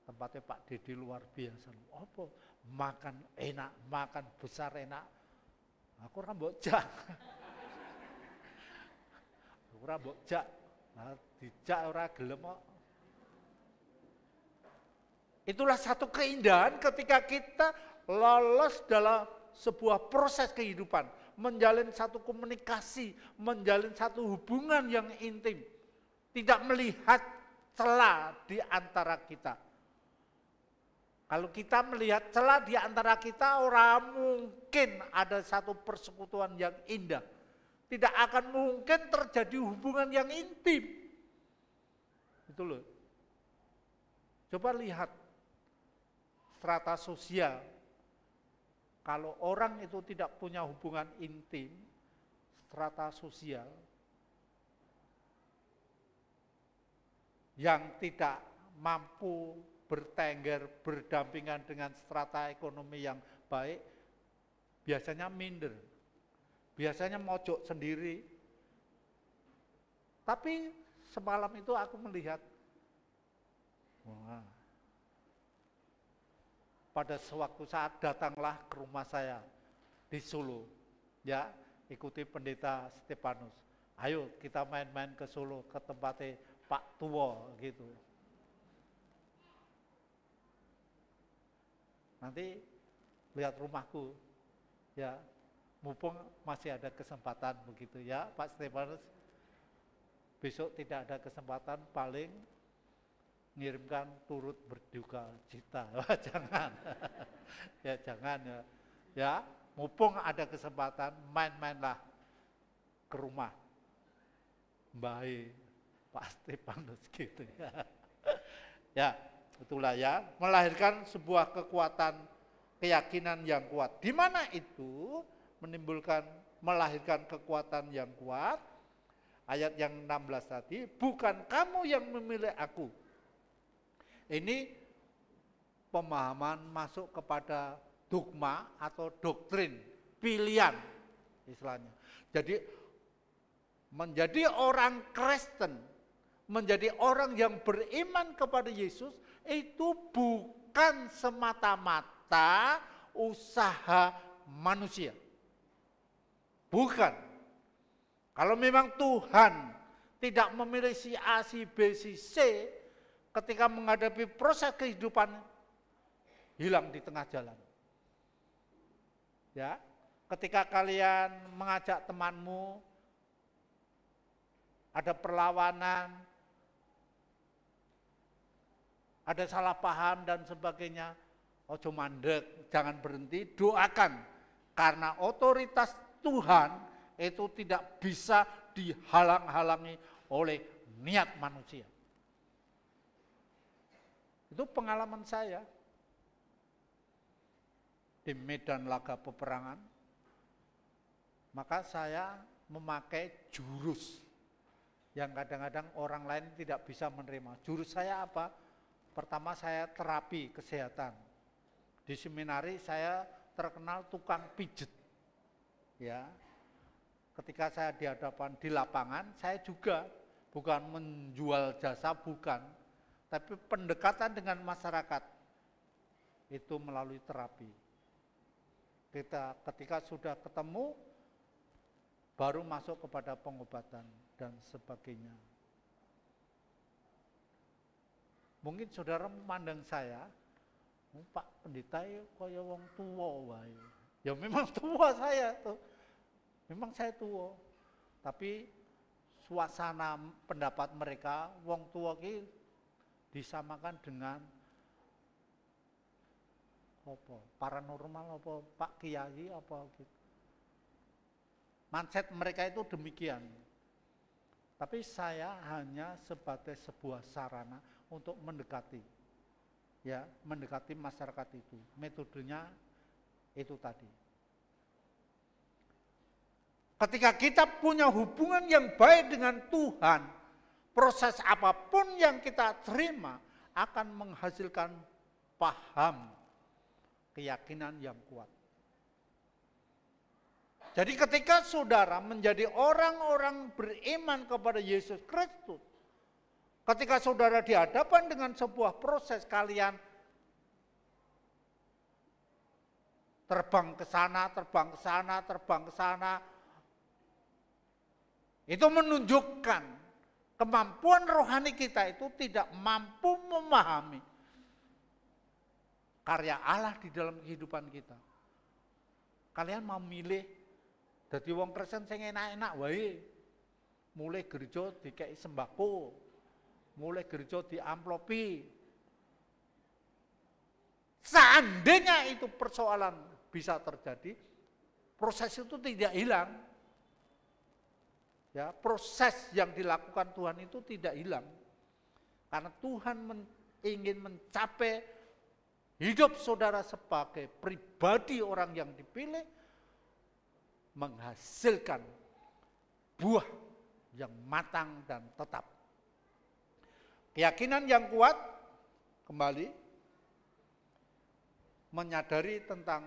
tempatnya Pak Dedi luar biasa. Apa? Makan enak, makan besar enak. Aku ora mbok jak. Aku ora mbok jak. Nah, dijak ora gelem kok. Itulah satu keindahan ketika kita lolos dalam sebuah proses kehidupan, menjalin satu komunikasi, menjalin satu hubungan yang intim, tidak melihat celah di antara kita. Kalau kita melihat celah di antara kita, orang mungkin ada satu persekutuan yang indah. Tidak akan mungkin terjadi hubungan yang intim. Itu loh. Coba lihat strata sosial. Kalau orang itu tidak punya hubungan intim, strata sosial yang tidak mampu bertengger, berdampingan dengan strata ekonomi yang baik, biasanya minder, biasanya mojok sendiri. Tapi semalam itu aku melihat, wah, pada sewaktu saat datanglah ke rumah saya di Solo, ya, ikuti pendeta Stefanus. Ayo kita main-main ke Solo, ke tempatnya Pak Tuwo gitu. Nanti lihat rumahku, ya, mumpung masih ada kesempatan begitu ya, Pak Stefanus. Besok tidak ada kesempatan, paling ngirimkan turut berduka cita. Jangan, ya jangan ya. Ya, mumpung ada kesempatan, main-mainlah ke rumah Mbah Pak Stefanus gitu ya. Ya. Itulah ya, melahirkan sebuah kekuatan keyakinan yang kuat. Di mana itu melahirkan kekuatan yang kuat. Ayat yang 16 tadi, bukan kamu yang memilih aku. Ini pemahaman masuk kepada dogma atau doktrin, pilihan istilahnya. Jadi menjadi orang Kristen, menjadi orang yang beriman kepada Yesus, itu bukan semata-mata usaha manusia. Bukan. Kalau memang Tuhan tidak memilih si A, si B, si C, ketika menghadapi proses kehidupan, hilang di tengah jalan. Ya, ketika kalian mengajak temanmu, ada perlawanan, ada salah paham dan sebagainya, ojo mandek, jangan berhenti, doakan. Karena otoritas Tuhan itu tidak bisa dihalang-halangi oleh niat manusia. Itu pengalaman saya di medan laga peperangan. Maka saya memakai jurus yang kadang-kadang orang lain tidak bisa menerima. Jurus saya apa? Pertama, saya terapi kesehatan. Di seminari saya terkenal tukang pijet. Ya. Ketika saya di hadapan di lapangan, saya juga bukan menjual jasa, bukan, tapi pendekatan dengan masyarakat itu melalui terapi. Ketika sudah ketemu, baru masuk kepada pengobatan dan sebagainya. Mungkin saudara memandang saya, Pak Pendeta kaya wong tua wae. Ya memang tua saya tuh. Memang saya tua. Tapi suasana pendapat mereka wong tua ki disamakan dengan apa? Paranormal apa? Pak Kiai apa gitu. Mindset mereka itu demikian. Tapi saya hanya sebagai sebuah sarana untuk mendekati, ya, mendekati masyarakat itu. Metodenya itu tadi. Ketika kita punya hubungan yang baik dengan Tuhan, proses apapun yang kita terima akan menghasilkan paham, keyakinan yang kuat. Jadi ketika saudara menjadi orang-orang beriman kepada Yesus Kristus, ketika saudara dihadapkan dengan sebuah proses, kalian terbang ke sana, terbang ke sana, terbang ke sana, itu menunjukkan kemampuan rohani kita itu tidak mampu memahami karya Allah di dalam kehidupan kita. Kalian mau milih jadi wong Kristen sing enak-enak wae. Mulai gereja dikei sembako, mulai gereja diamplopi. Seandainya itu persoalan bisa terjadi, proses itu tidak hilang. Ya, proses yang dilakukan Tuhan itu tidak hilang. Karena Tuhan ingin mencapai hidup saudara sebagai pribadi orang yang dipilih, menghasilkan buah yang matang dan tetap. Keyakinan yang kuat, kembali, menyadari tentang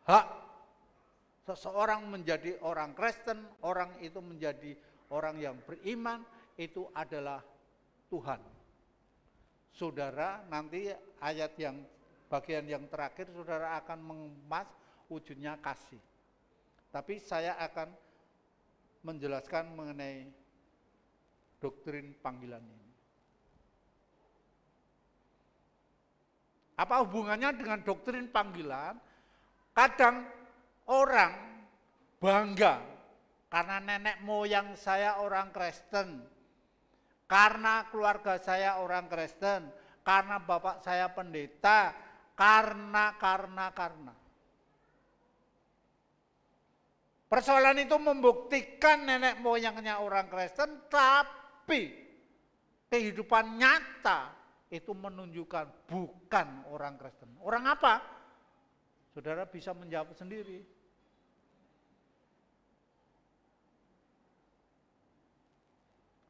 hak seseorang menjadi orang Kristen, orang itu menjadi orang yang beriman, itu adalah Tuhan. Saudara, nanti ayat yang bagian yang terakhir, saudara akan mengemas wujudnya kasih. Tapi saya akan menjelaskan mengenai doktrin panggilan ini. Apa hubungannya dengan doktrin panggilan? Kadang orang bangga karena nenek moyang saya orang Kristen, karena keluarga saya orang Kristen, karena bapak saya pendeta, karena. Persoalan itu membuktikan nenek moyangnya orang Kristen, tapi kehidupan nyata itu menunjukkan bukan orang Kristen. Orang apa? Saudara bisa menjawab sendiri.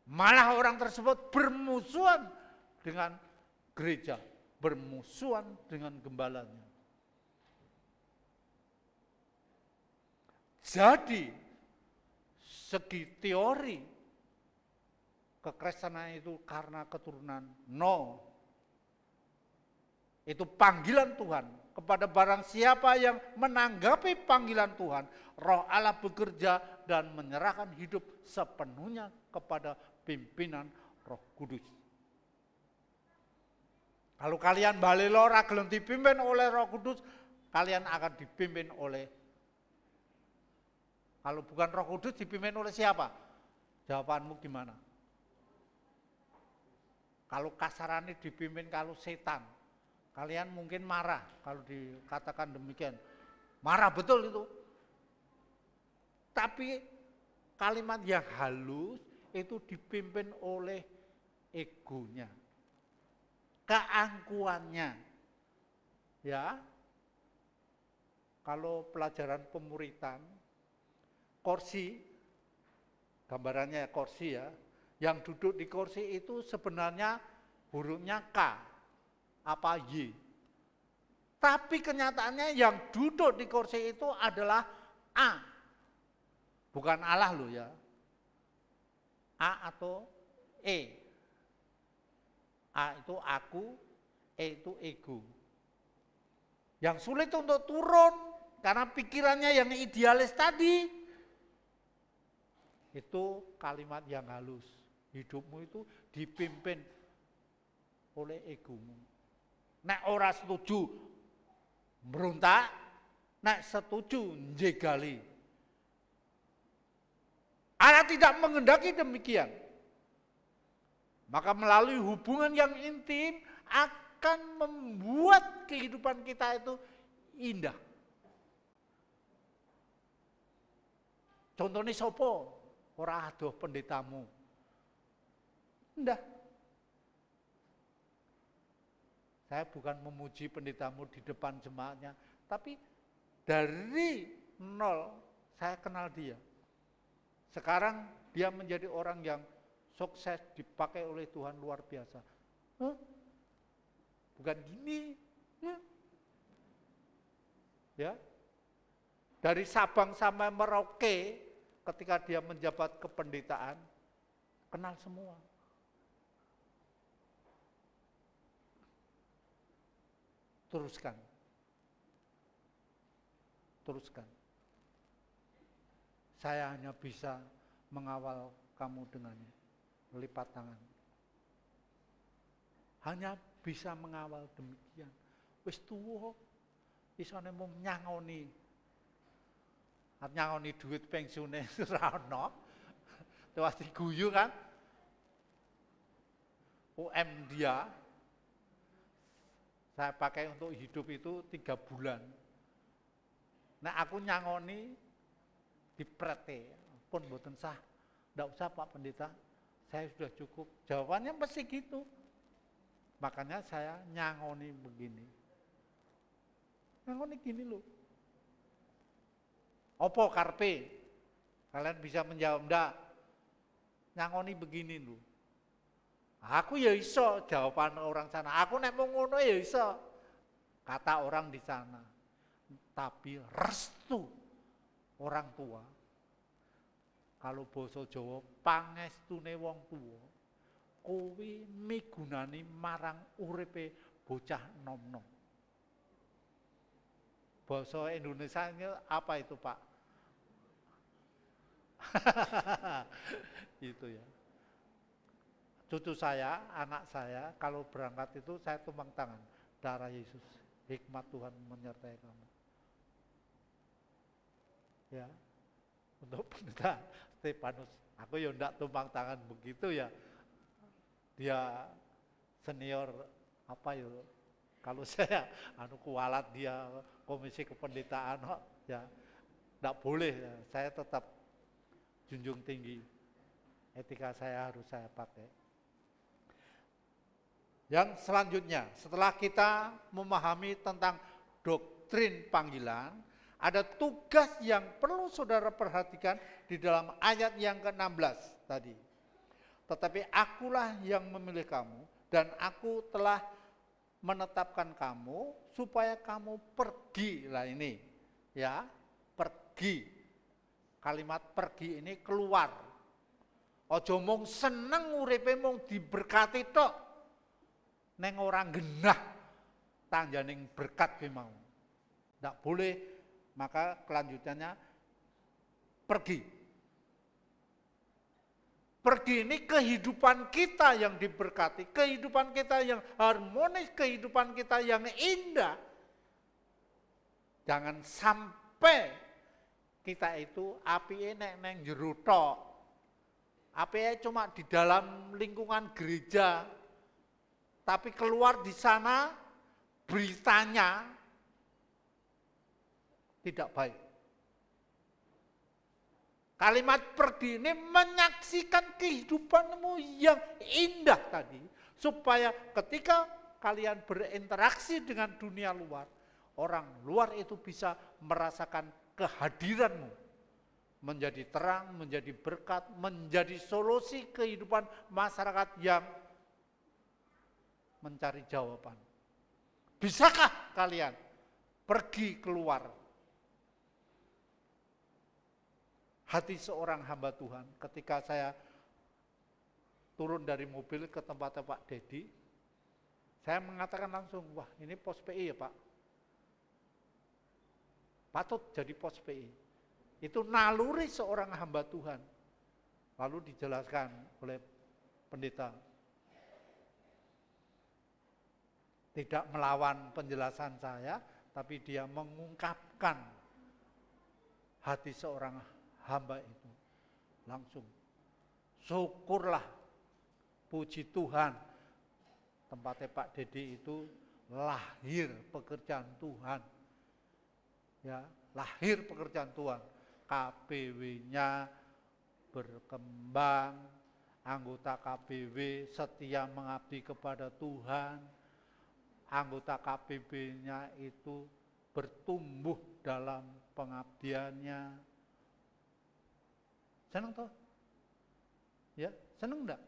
Malah orang tersebut bermusuhan dengan gereja, bermusuhan dengan gembalanya. Jadi, segi teori, kekristenan itu karena keturunan, no. Itu panggilan Tuhan. Kepada barang siapa yang menanggapi panggilan Tuhan, Roh Allah bekerja dan menyerahkan hidup sepenuhnya kepada pimpinan Roh Kudus. Kalau kalian balelora gelem dipimpin oleh Roh Kudus, kalian akan dipimpin oleh, kalau bukan Roh Kudus dipimpin oleh siapa? Jawabanmu gimana? Kalau kasarannya dipimpin kalau setan, kalian mungkin marah kalau dikatakan demikian. Marah betul itu. Tapi kalimat yang halus itu dipimpin oleh egonya, keangkuhannya. Ya, kalau pelajaran pemuritan, kursi, gambarannya kursi ya, yang duduk di kursi itu sebenarnya hurufnya K, apa Y. Tapi kenyataannya yang duduk di kursi itu adalah A. Bukan Allah loh ya. A atau E. A itu aku, E itu ego. Yang sulit untuk turun karena pikirannya yang idealis tadi. Itu kalimat yang halus. Hidupmu itu dipimpin oleh egomu. Nek ora setuju berontak, nek setuju njegali. Allah tidak menghendaki demikian. Maka melalui hubungan yang intim akan membuat kehidupan kita itu indah. Contohnya sopo? Ora adoh pendetamu. Ndak. Saya bukan memuji pendetamu di depan jemaatnya, tapi dari nol saya kenal dia. Sekarang dia menjadi orang yang sukses, dipakai oleh Tuhan luar biasa. Bukan gini. Ya. Dari Sabang sampai Merauke ketika dia menjabat kependetaan, kenal semua. Teruskan. Saya hanya bisa mengawal kamu dengan lipat tangan. Hanya bisa mengawal demikian. Wis tuwa, isone mung nyangoni. Nyangoni duit pensiune ora ono. Terus diguyu kan. UM dia saya pakai untuk hidup itu 3 bulan. Nah aku nyangoni diprete, pun mboten sah. Ndak usah Pak Pendeta, saya sudah cukup. Jawabannya pasti gitu. Makanya saya nyangoni begini. Nyangoni gini loh. Opo karpe? Kalian bisa menjawab ndak? Nyangoni begini loh. Aku ya iso, jawaban orang sana. Aku nek mau ngono ya iso. Kata orang di sana. Tapi restu orang tua. Kalau basa Jawa pangestune wong tuwa, kowe migunani marang uripe bocah nom-nom. Basa Indonesianya apa itu, Pak? Itu ya. Cucu saya, anak saya, kalau berangkat itu saya tumpang tangan. Darah Yesus, hikmat Tuhan menyertai kamu. Ya, untuk Pendeta Stefanus, aku ya ndak tumpang tangan begitu ya. Dia senior apa ya? Kalau saya kualat dia komisi kependetaan, ya ndak boleh. Ya. Saya tetap junjung tinggi. Etika saya harus saya pakai. Yang selanjutnya, setelah kita memahami tentang doktrin panggilan, ada tugas yang perlu saudara perhatikan di dalam ayat yang ke-16 tadi. Tetapi akulah yang memilih kamu dan aku telah menetapkan kamu supaya kamu pergi lah ini. Ya, pergi. Kalimat pergi ini keluar. Ojo mung seneng uripe mung diberkati tok. Neng orang genah tanjaning berkat ki mau. Ndak boleh, maka kelanjutannya pergi. Pergi ini kehidupan kita yang diberkati, kehidupan kita yang harmonis, kehidupan kita yang indah. Jangan sampai kita itu api neng jero tok. Api cuma di dalam lingkungan gereja. Tapi keluar di sana beritanya tidak baik. Kalimat pergi ini menyaksikan kehidupanmu yang indah tadi. Supaya ketika kalian berinteraksi dengan dunia luar, orang luar itu bisa merasakan kehadiranmu. Menjadi terang, menjadi berkat, menjadi solusi kehidupan masyarakat yang mencari jawaban. Bisakah kalian pergi keluar? Hati seorang hamba Tuhan ketika saya turun dari mobil ke tempatnya Pak Dedi, saya mengatakan langsung, wah ini pos PI ya Pak. Patut jadi pos PI. Itu naluri seorang hamba Tuhan. Lalu dijelaskan oleh pendeta. Tidak melawan penjelasan saya, tapi dia mengungkapkan hati seorang hamba itu. Langsung, syukurlah, puji Tuhan, tempatnya Pak Dedi itu lahir pekerjaan Tuhan. Ya, lahir pekerjaan Tuhan. KPW-nya berkembang, anggota KPW setia mengabdi kepada Tuhan. Anggota KPB-nya itu bertumbuh dalam pengabdiannya. Senang toh? Ya, senang enggak?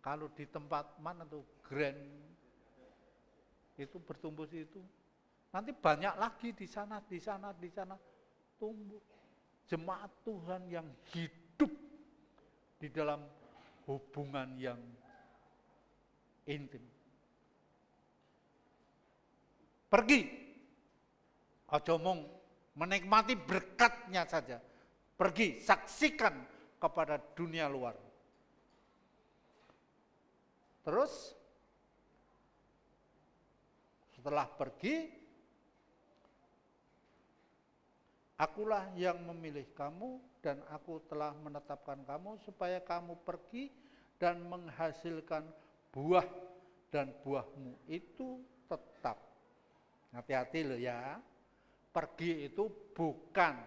Kalau di tempat mana tuh Grand itu bertumbuh situ. Nanti banyak lagi di sana. tumbuh. Jemaat Tuhan yang hidup di dalam hubungan yang intim. Pergi, aja mung menikmati berkatnya saja. Pergi, saksikan kepada dunia luar. Terus, setelah pergi, akulah yang memilih kamu dan aku telah menetapkan kamu supaya kamu pergi dan menghasilkan buah dan buahmu itu tetap. Hati-hati loh ya, pergi itu bukan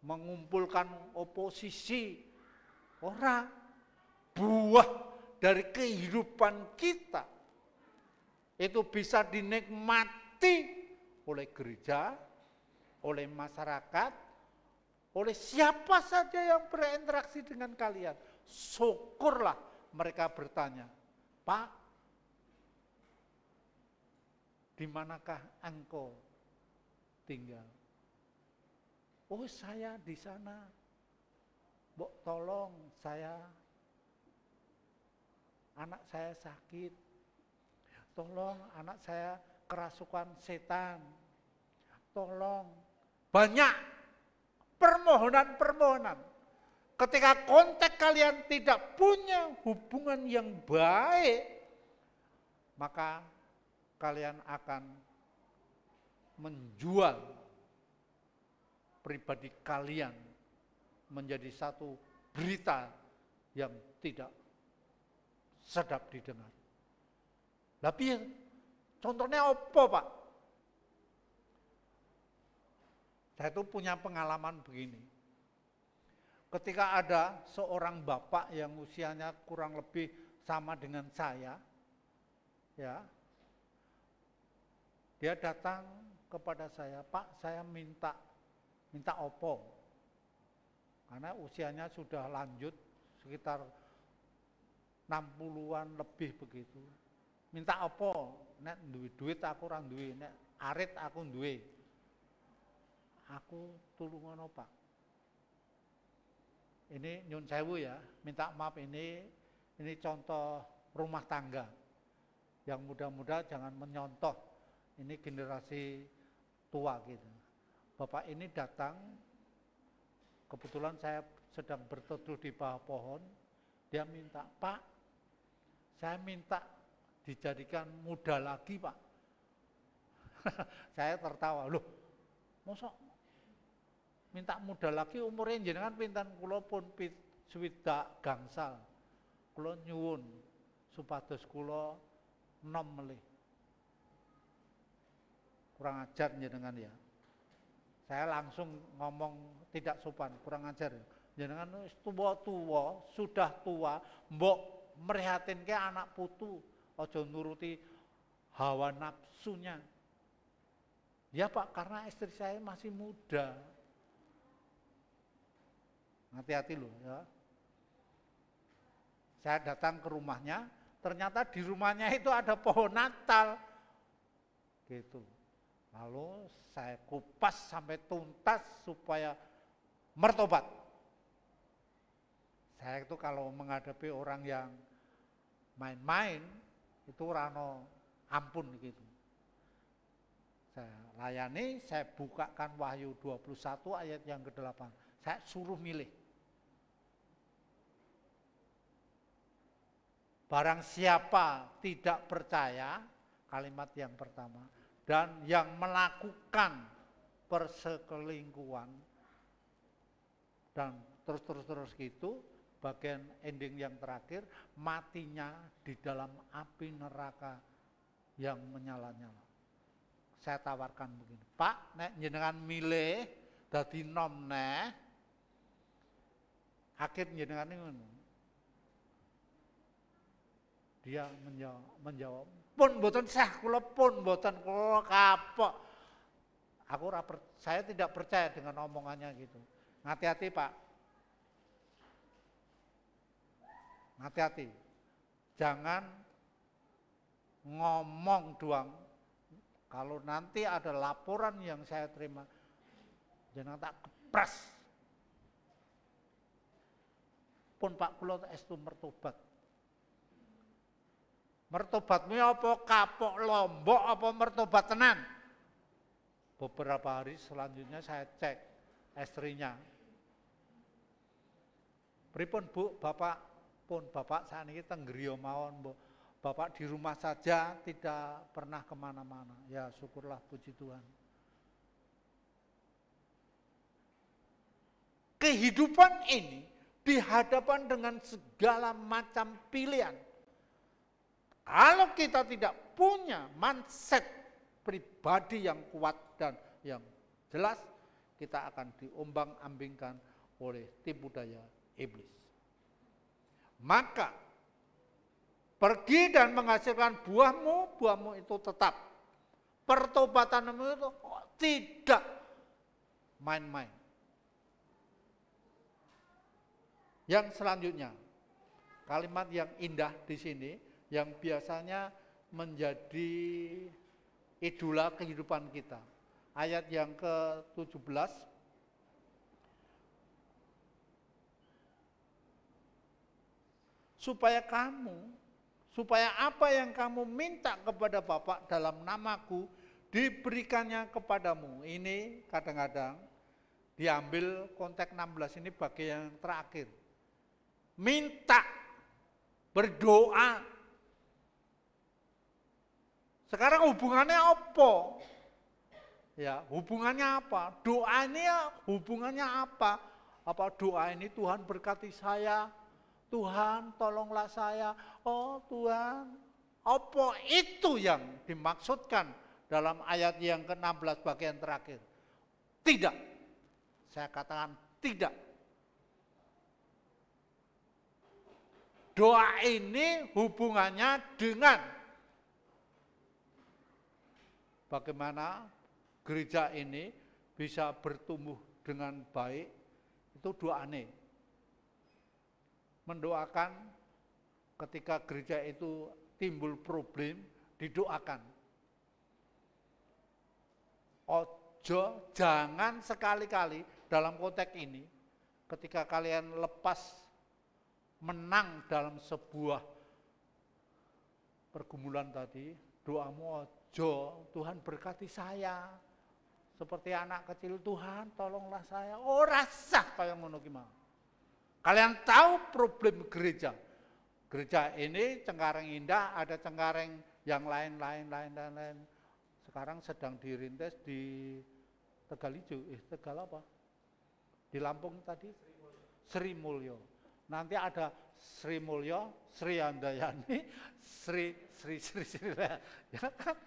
mengumpulkan oposisi, orang buah dari kehidupan kita itu bisa dinikmati oleh gereja, oleh masyarakat, oleh siapa saja yang berinteraksi dengan kalian. Syukurlah mereka bertanya, Pak, di manakah engkau tinggal? Oh, saya di sana. Mbok tolong anak saya sakit. Tolong anak saya kerasukan setan. Tolong. Banyak permohonan-permohonan. Ketika kontak kalian tidak punya hubungan yang baik, maka kalian akan menjual pribadi kalian menjadi satu berita yang tidak sedap didengar. Tapi contohnya apa, Pak? Saya itu punya pengalaman begini. Ketika ada seorang bapak yang usianya kurang lebih sama dengan saya, ya, dia datang kepada saya, Pak, saya minta opo, karena usianya sudah lanjut sekitar 60-an lebih begitu. Minta opo, nek duwe duit aku ora duwe, nek arit aku duwe. Aku tulungono, Pak. Ini nyun sewu ya, minta maaf, ini contoh rumah tangga. Yang muda-muda jangan menyontoh, ini generasi tua gitu. Bapak ini datang, kebetulan saya sedang berteduh di bawah pohon, dia minta, Pak, saya minta dijadikan muda lagi, Pak. Saya tertawa, loh, mosok minta muda lagi, umurnya jenengan pinten, kula pun swidak gangsal. Kula nyuwun supados kula enom melih. Kurang ajar jenengan ya. Saya langsung ngomong tidak sopan, kurang ajar. Jenengan tua-tua, sudah tua, mbok merihatinke anak putu, aja nuruti hawa nafsunya. Ya Pak, karena istri saya masih muda. Hati-hati loh ya. Saya datang ke rumahnya, ternyata di rumahnya itu ada pohon Natal. Gitu. Lalu saya kupas sampai tuntas supaya mertobat. Saya itu kalau menghadapi orang yang main-main, itu rano ampun gitu. Saya layani, saya bukakan Wahyu 21 ayat yang ke-8. Saya suruh milih. Barang siapa tidak percaya, kalimat yang pertama, dan yang melakukan perselingkuhan, dan terus gitu, bagian ending yang terakhir, matinya di dalam api neraka yang menyala-nyala. Saya tawarkan begini, Pak, nek jenengan milih dadi nom neh, akhir jenengan ini. Dia menjawab, pun mboten sah, kula pun mboten, kula kapok. Saya tidak percaya dengan omongannya gitu. Hati-hati Pak. Hati-hati. Jangan ngomong doang. Kalau nanti ada laporan yang saya terima, jangan tak kepres. Pun Pak kula estu mertobat. Mertobatmu apa kapok lombok apa mertobat tenan? Beberapa hari selanjutnya saya cek istrinya. Pripun Bu, Bapak pun Bapak saat ini teng griya mawon, Bu. Bapak di rumah saja, tidak pernah kemana-mana. Ya syukurlah, puji Tuhan. Kehidupan ini dihadapkan dengan segala macam pilihan. Kalau kita tidak punya mindset pribadi yang kuat dan yang jelas, kita akan diombang-ambingkan oleh tipu daya iblis. Maka pergi dan menghasilkan buahmu, buahmu itu tetap. Pertobatanmu itu tidak main-main. Yang selanjutnya, kalimat yang indah di sini, yang biasanya menjadi idola kehidupan kita. Ayat yang ke-17. Supaya apa yang kamu minta kepada Bapa dalam namaku diberikannya kepadamu. Ini kadang-kadang diambil konteks 16 ini bagian yang terakhir. Minta, berdoa. Sekarang hubungannya apa? Ya, hubungannya apa? Doa ini ya hubungannya apa? Apa doa ini Tuhan berkati saya? Tuhan tolonglah saya. Oh Tuhan, apa itu yang dimaksudkan dalam ayat yang ke-16 bagian terakhir? Tidak. Saya katakan tidak. Doa ini hubungannya dengan bagaimana gereja ini bisa bertumbuh dengan baik, itu doanya. Mendoakan ketika gereja itu timbul problem, didoakan. Ojo, jangan sekali-kali dalam konteks ini, ketika kalian lepas menang dalam sebuah pergumulan tadi, doamu ojo, Tuhan berkati saya. Seperti anak kecil, Tuhan tolonglah saya. Oh rasa kayak ngono ki mau. Kalian tahu problem gereja. Gereja ini Cengkareng Indah, ada Cengkareng yang lain. Sekarang sedang dirintis di Tegalijo, Tegal apa? Di Lampung tadi? Sri Mulyo. Nanti ada Sri Mulyo, Sri Handayani, Sri. Ya kan?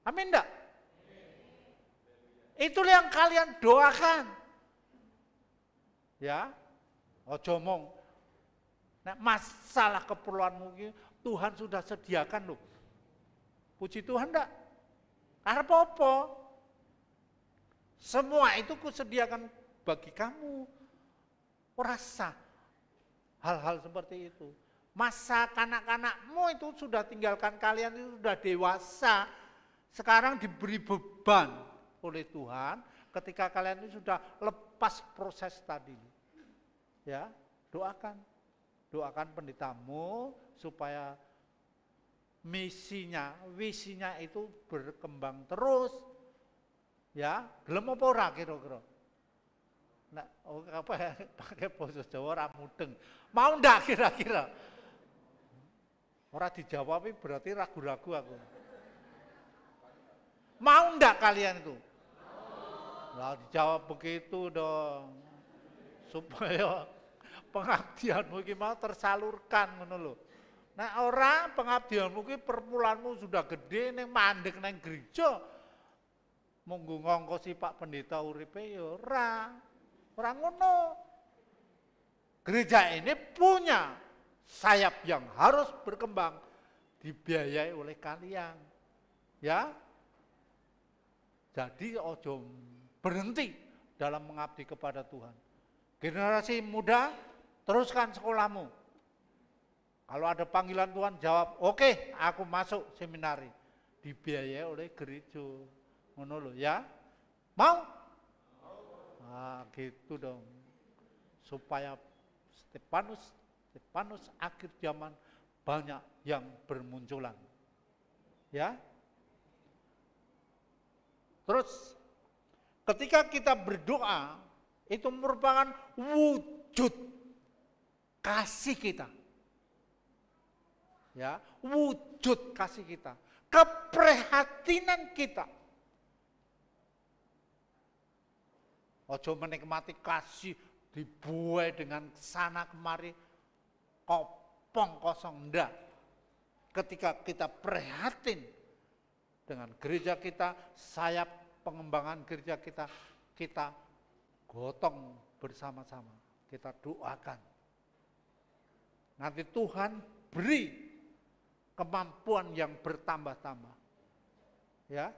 Amin enggak? Itulah yang kalian doakan. Ya. Ojo omong. Nah, masalah keperluanmu Tuhan sudah sediakan loh. Puji Tuhan enggak? Arep apa? Semua itu kusediakan bagi kamu. Rasa hal-hal seperti itu. Masa kanak-kanakmu itu sudah tinggalkan kalian, itu sudah dewasa. Sekarang diberi beban oleh Tuhan ketika kalian itu sudah lepas proses tadi. Ya, doakan pendetamu supaya visinya itu berkembang terus. Ya, gelem apa ora kira-kira? Nah, apa ya, pakai bahasa Jawa ora mudeng. Mau ndak kira-kira? Ora dijawab berarti ragu-ragu aku. Mau ndak kalian itu? Lah dijawab begitu dong. Supaya pengabdianmu iki mau tersalurkan ngono lho. Nah ora pengabdianmu iki permulanmu sudah gede ning mandek ning gereja. Monggo ngongkosi Pak Pendeta uripe ya ora ngono. Gereja ini punya sayap yang harus berkembang, dibiayai oleh kalian. Ya. Jadi ojo berhenti dalam mengabdi kepada Tuhan. Generasi muda, teruskan sekolahmu. Kalau ada panggilan Tuhan jawab, oke, aku masuk seminari. Dibiayai oleh gereja. Ngono lho ya. Mau? Nah, gitu dong. Supaya Stefanus akhir zaman banyak yang bermunculan. Ya. Terus ketika kita berdoa, itu merupakan wujud kasih kita. Ya, wujud kasih kita, keprihatinan kita. Ojo menikmati kasih dibuai dengan sana kemari kopong kosong, ndak. Ketika kita prihatin dengan gereja kita, sayap pengembangan gereja kita, kita gotong bersama-sama, kita doakan. Nanti Tuhan beri kemampuan yang bertambah-tambah. Ya.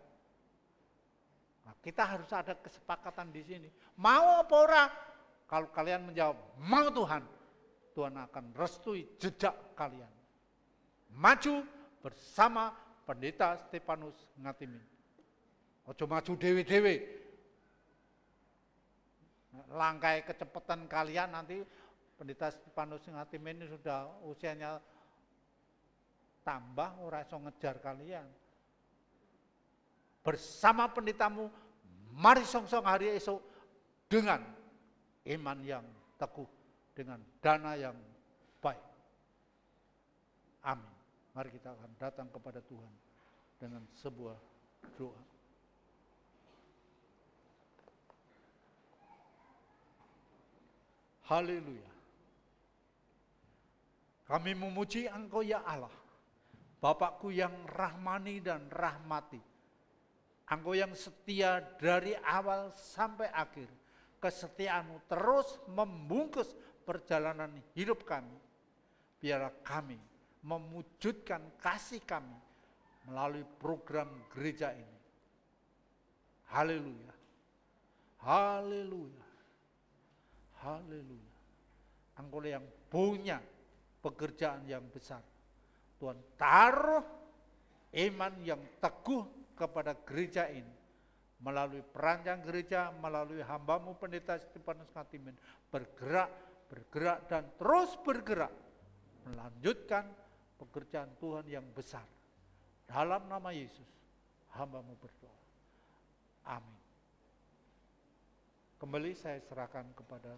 Nah, kita harus ada kesepakatan di sini. Mau apa ora? Kalau kalian menjawab, mau Tuhan, Tuhan akan restui jejak kalian. Maju bersama Pendeta Stefanus Ngatimin. Ojo maju dewe-dewe. Langkai kecepatan kalian nanti Pendeta Stefanus Ngatimin ini sudah usianya tambah, ora iso ngejar kalian. Bersama pendetamu, mari song-song hari esok dengan iman yang teguh, dengan dana yang baik. Amin. Mari kita akan datang kepada Tuhan dengan sebuah doa. Haleluya. Kami memuji Engkau ya Allah, Bapakku yang rahmani dan rahmati. Engkau yang setia dari awal sampai akhir. Kesetiaanmu terus membungkus perjalanan hidup kami. Biarlah kami mewujudkan kasih kami melalui program gereja ini. Haleluya. Haleluya. Haleluya. Engkau yang punya pekerjaan yang besar. Tuhan taruh iman yang teguh kepada gereja ini. Melalui perancang gereja, melalui hambamu Pendeta Stefanus Ngatimin. Bergerak dan terus bergerak. Melanjutkan pekerjaan Tuhan yang besar. Dalam nama Yesus, hambamu berdoa. Amin. Kembali saya serahkan kepada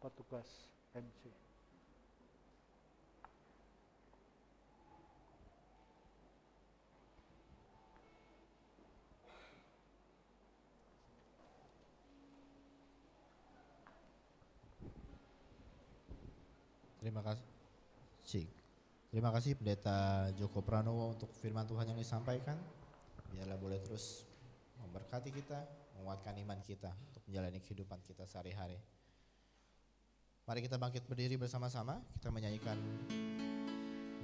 petugas MC. Terima kasih Pendeta Joko Pranowo untuk firman Tuhan yang disampaikan. Biarlah boleh terus memberkati kita, menguatkan iman kita untuk menjalani kehidupan kita sehari-hari. Mari kita bangkit berdiri bersama-sama, kita menyanyikan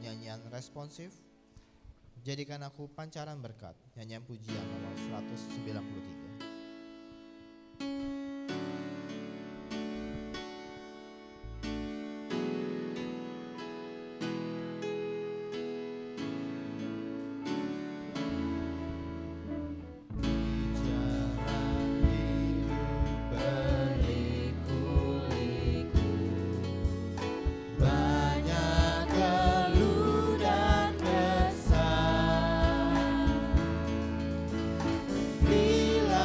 nyanyian responsif. Jadikan aku pancaran berkat, nyanyian pujian nomor 193. Bila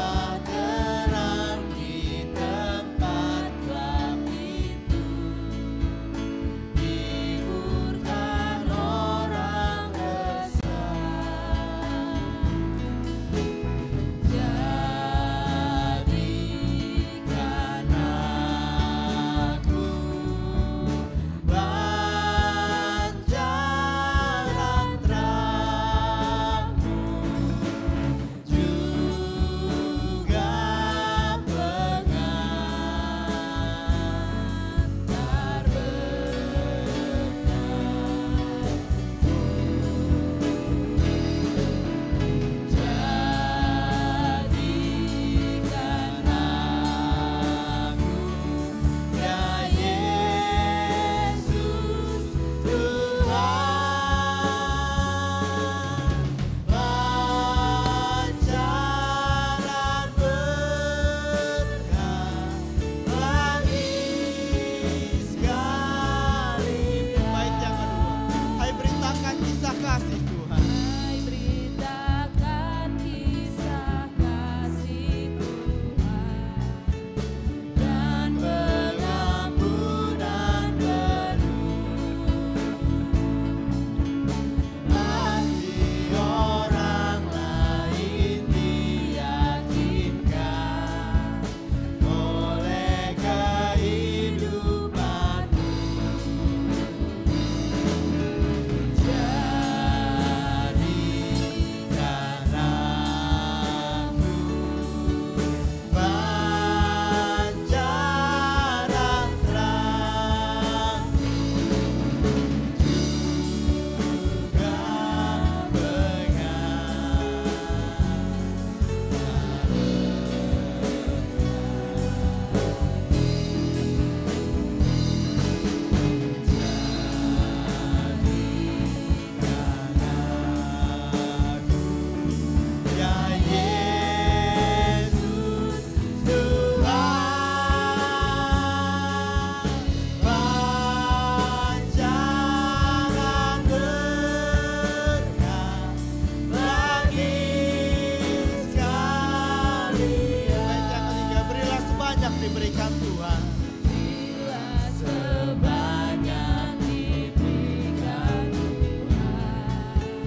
diberikan Tuhan. Bila sebanyak diberikan Tuhan,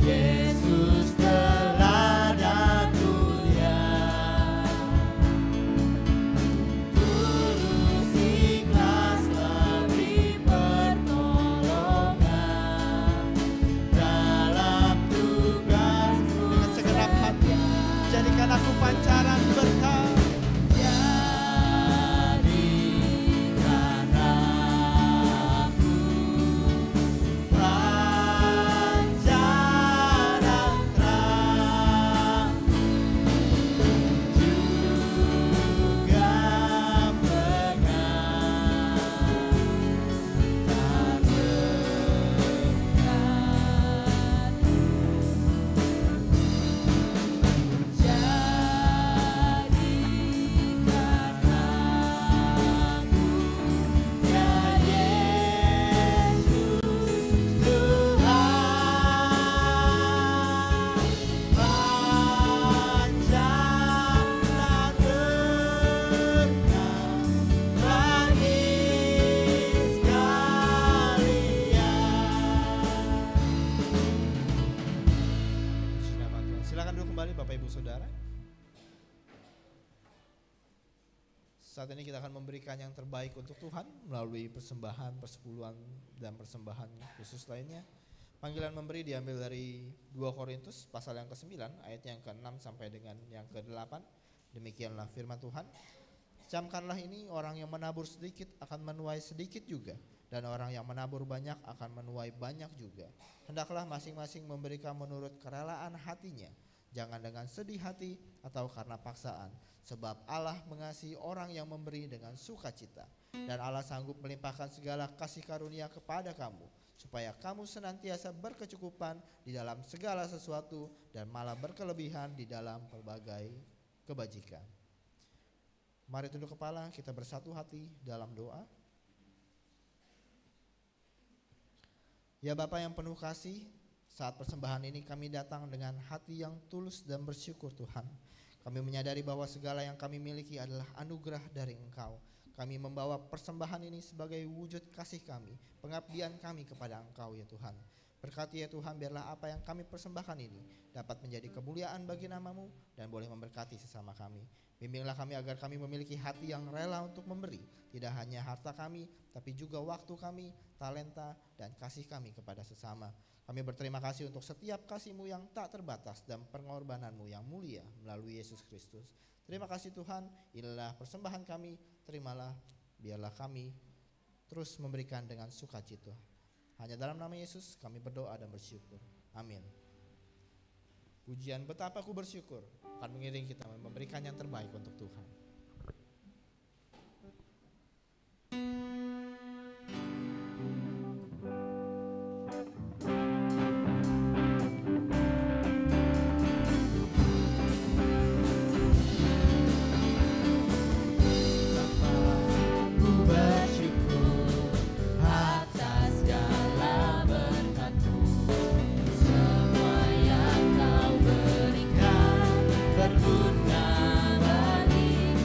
Yesus teladan mulia, tulus ikhlas memberi pertolongan dalam tugasku. Dengan segenap hati, jadikan aku pancaran berkah. Jadikan aku pancaran terang, juga pengantar Silakan duduk kembali Bapak Ibu Saudara. Saat ini kita akan memberikan yang terbaik untuk Tuhan melalui persembahan, persepuluhan, dan persembahan khusus lainnya. Panggilan memberi diambil dari 2 Korintus pasal yang ke-9 ayat yang ke-6 sampai dengan yang ke-8. Demikianlah firman Tuhan. Camkanlah ini, orang yang menabur sedikit akan menuai sedikit juga, dan orang yang menabur banyak akan menuai banyak juga. Hendaklah masing-masing memberikan menurut kerelaan hatinya, jangan dengan sedih hati atau karena paksaan, sebab Allah mengasihi orang yang memberi dengan sukacita. Dan Allah sanggup melimpahkan segala kasih karunia kepada kamu, supaya kamu senantiasa berkecukupan di dalam segala sesuatu dan malah berkelebihan di dalam berbagai kebajikan. Mari tunduk kepala, kita bersatu hati dalam doa. Ya Bapa yang penuh kasih, saat persembahan ini kami datang dengan hati yang tulus dan bersyukur Tuhan. Kami menyadari bahwa segala yang kami miliki adalah anugerah dari Engkau. Kami membawa persembahan ini sebagai wujud kasih kami, pengabdian kami kepada Engkau ya Tuhan. Berkati ya Tuhan, biarlah apa yang kami persembahkan ini dapat menjadi kemuliaan bagi nama-Mu dan boleh memberkati sesama kami. Bimbinglah kami agar kami memiliki hati yang rela untuk memberi, tidak hanya harta kami, tapi juga waktu kami, talenta, dan kasih kami kepada sesama. Kami berterima kasih untuk setiap kasih-Mu yang tak terbatas dan pengorbanan-Mu yang mulia melalui Yesus Kristus. Terima kasih Tuhan, inilah persembahan kami, terimalah, biarlah kami terus memberikan dengan sukacita. Hanya dalam nama Yesus kami berdoa dan bersyukur. Amin. Pujian betapa ku bersyukur akan mengiring kita memberikan yang terbaik untuk Tuhan. berguna bagi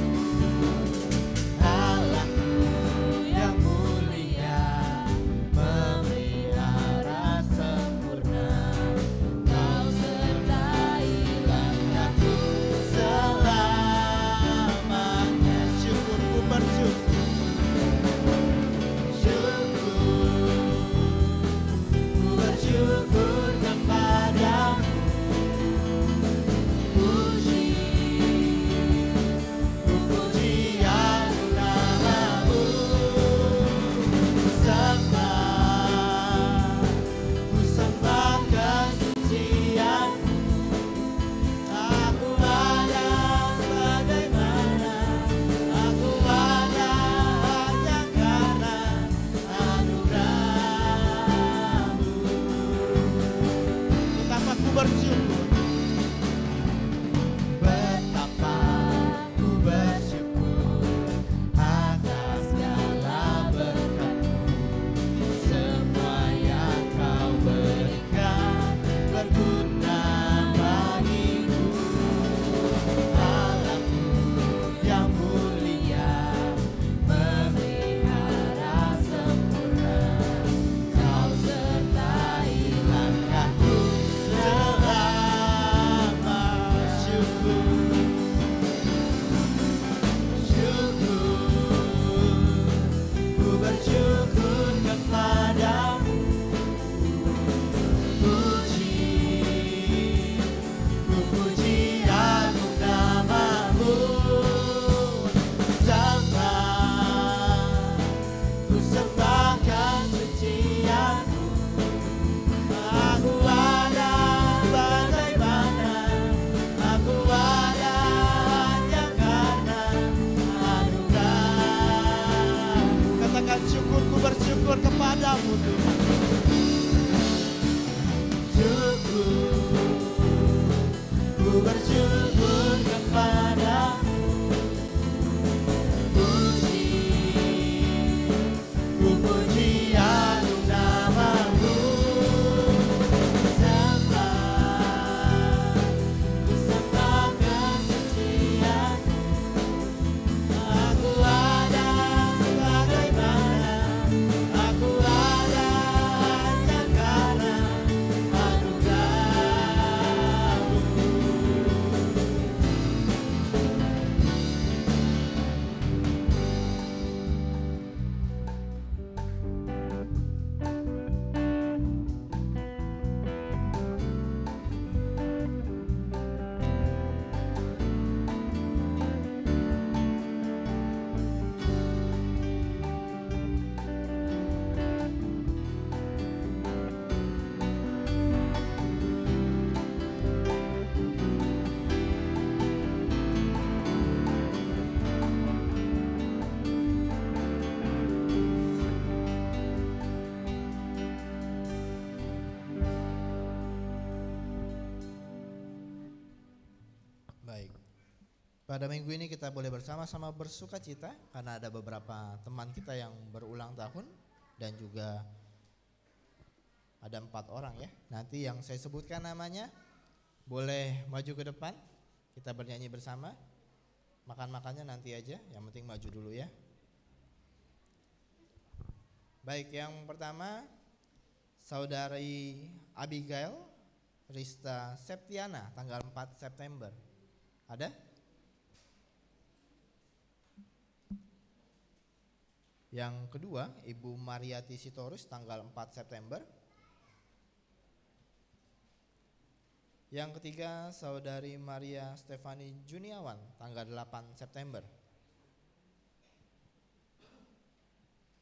padamu Tuhan. Syukur, ku bersyukur kepadamu. Puji, ku puji agung namamu. Sembah kesucian. Aku ada sebagaimana aku ada hanya karena anugerah-Mu. Baik, pada minggu ini kita boleh bersama-sama bersuka cita karena ada beberapa teman kita yang berulang tahun dan juga ada 4 orang ya. Nanti yang saya sebutkan namanya boleh maju ke depan, kita bernyanyi bersama. Makan-makannya nanti aja, yang penting maju dulu ya. Baik, yang pertama Saudari Abigail Rista Septiana tanggal 4 September. Ada? Yang kedua, Ibu Mariati Sitorus tanggal 4 September. Yang ketiga, Saudari Maria Stefani Juniawan tanggal 8 September.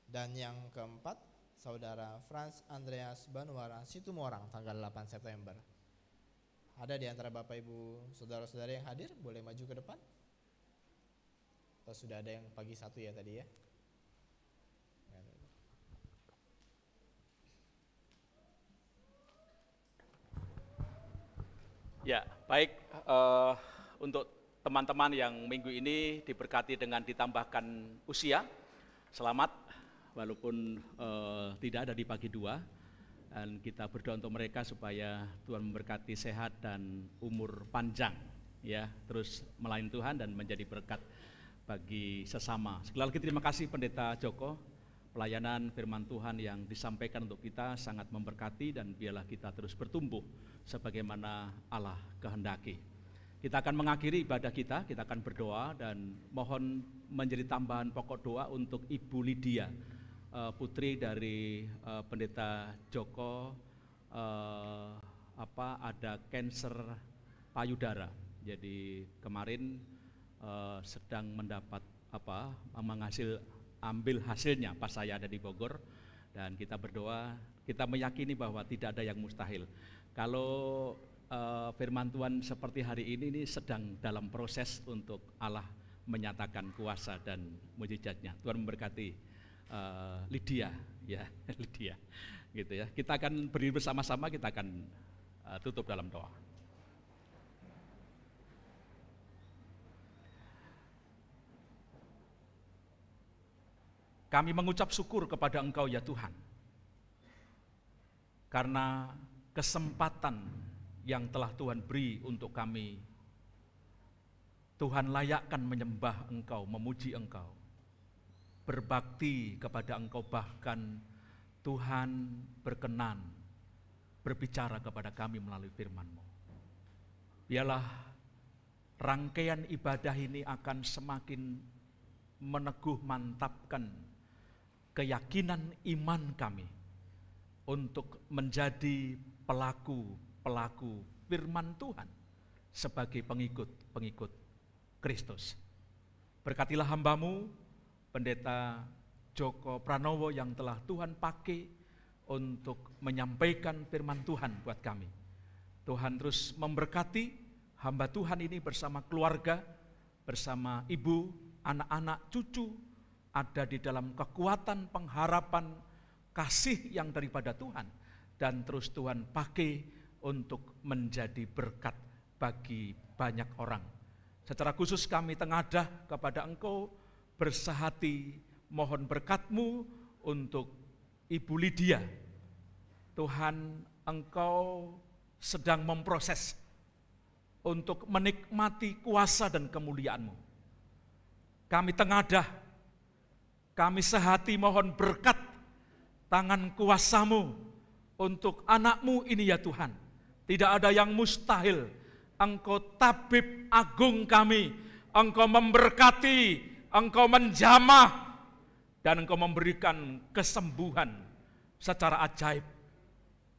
Dan yang keempat, Saudara Franz Andreas Banuara Situmorang tanggal 8 September. Ada di antara Bapak Ibu saudara-saudara yang hadir, boleh maju ke depan? Atau sudah ada yang pagi 1 ya tadi ya? Ya, baik, untuk teman-teman yang minggu ini diberkati dengan ditambahkan usia, selamat walaupun tidak ada di pagi 2. Dan kita berdoa untuk mereka supaya Tuhan memberkati sehat dan umur panjang, ya, terus melayani Tuhan dan menjadi berkat bagi sesama. Sekali lagi terima kasih Pendeta Joko, pelayanan firman Tuhan yang disampaikan untuk kita sangat memberkati dan biarlah kita terus bertumbuh sebagaimana Allah kehendaki. Kita akan mengakhiri ibadah kita akan berdoa dan mohon menjadi tambahan pokok doa untuk Ibu Lydia, putri dari Pendeta Joko, ada kanker payudara. Jadi kemarin sedang mendapat ambil hasilnya pas saya ada di Bogor, dan kita berdoa, kita meyakini bahwa tidak ada yang mustahil. Kalau firman Tuhan seperti hari ini sedang dalam proses untuk Allah menyatakan kuasa dan mujizatnya. Tuhan memberkati Lydia, ya Lydia, gitu ya. Kita akan berdiri bersama-sama, kita akan tutup dalam doa. Kami mengucap syukur kepada Engkau ya Tuhan, karena kesempatan yang telah Tuhan beri untuk kami. Tuhan layakkan menyembah Engkau, memuji Engkau, berbakti kepada Engkau, bahkan Tuhan berkenan berbicara kepada kami melalui firman-Mu. Biarlah rangkaian ibadah ini akan semakin meneguh mantapkan keyakinan iman kami untuk menjadi pelaku-pelaku firman Tuhan sebagai pengikut Kristus. Berkatilah hamba-Mu Pendeta Joko Pranowo yang telah Tuhan pakai untuk menyampaikan firman Tuhan buat kami. Tuhan terus memberkati hamba Tuhan ini bersama keluarga, bersama ibu, anak-anak, cucu, ada di dalam kekuatan pengharapan, kasih yang daripada Tuhan, dan terus Tuhan pakai untuk menjadi berkat bagi banyak orang. Secara khusus kami tengadah kepada Engkau, bersehati mohon berkat-Mu untuk Ibu Lydia. Tuhan, Engkau sedang memproses untuk menikmati kuasa dan kemuliaan-Mu. Kami tengadah, kami sehati mohon berkat tangan kuasa-Mu untuk anak-Mu ini ya Tuhan. Tidak ada yang mustahil. Engkau tabib agung kami, Engkau memberkati, Engkau menjamah, dan Engkau memberikan kesembuhan secara ajaib.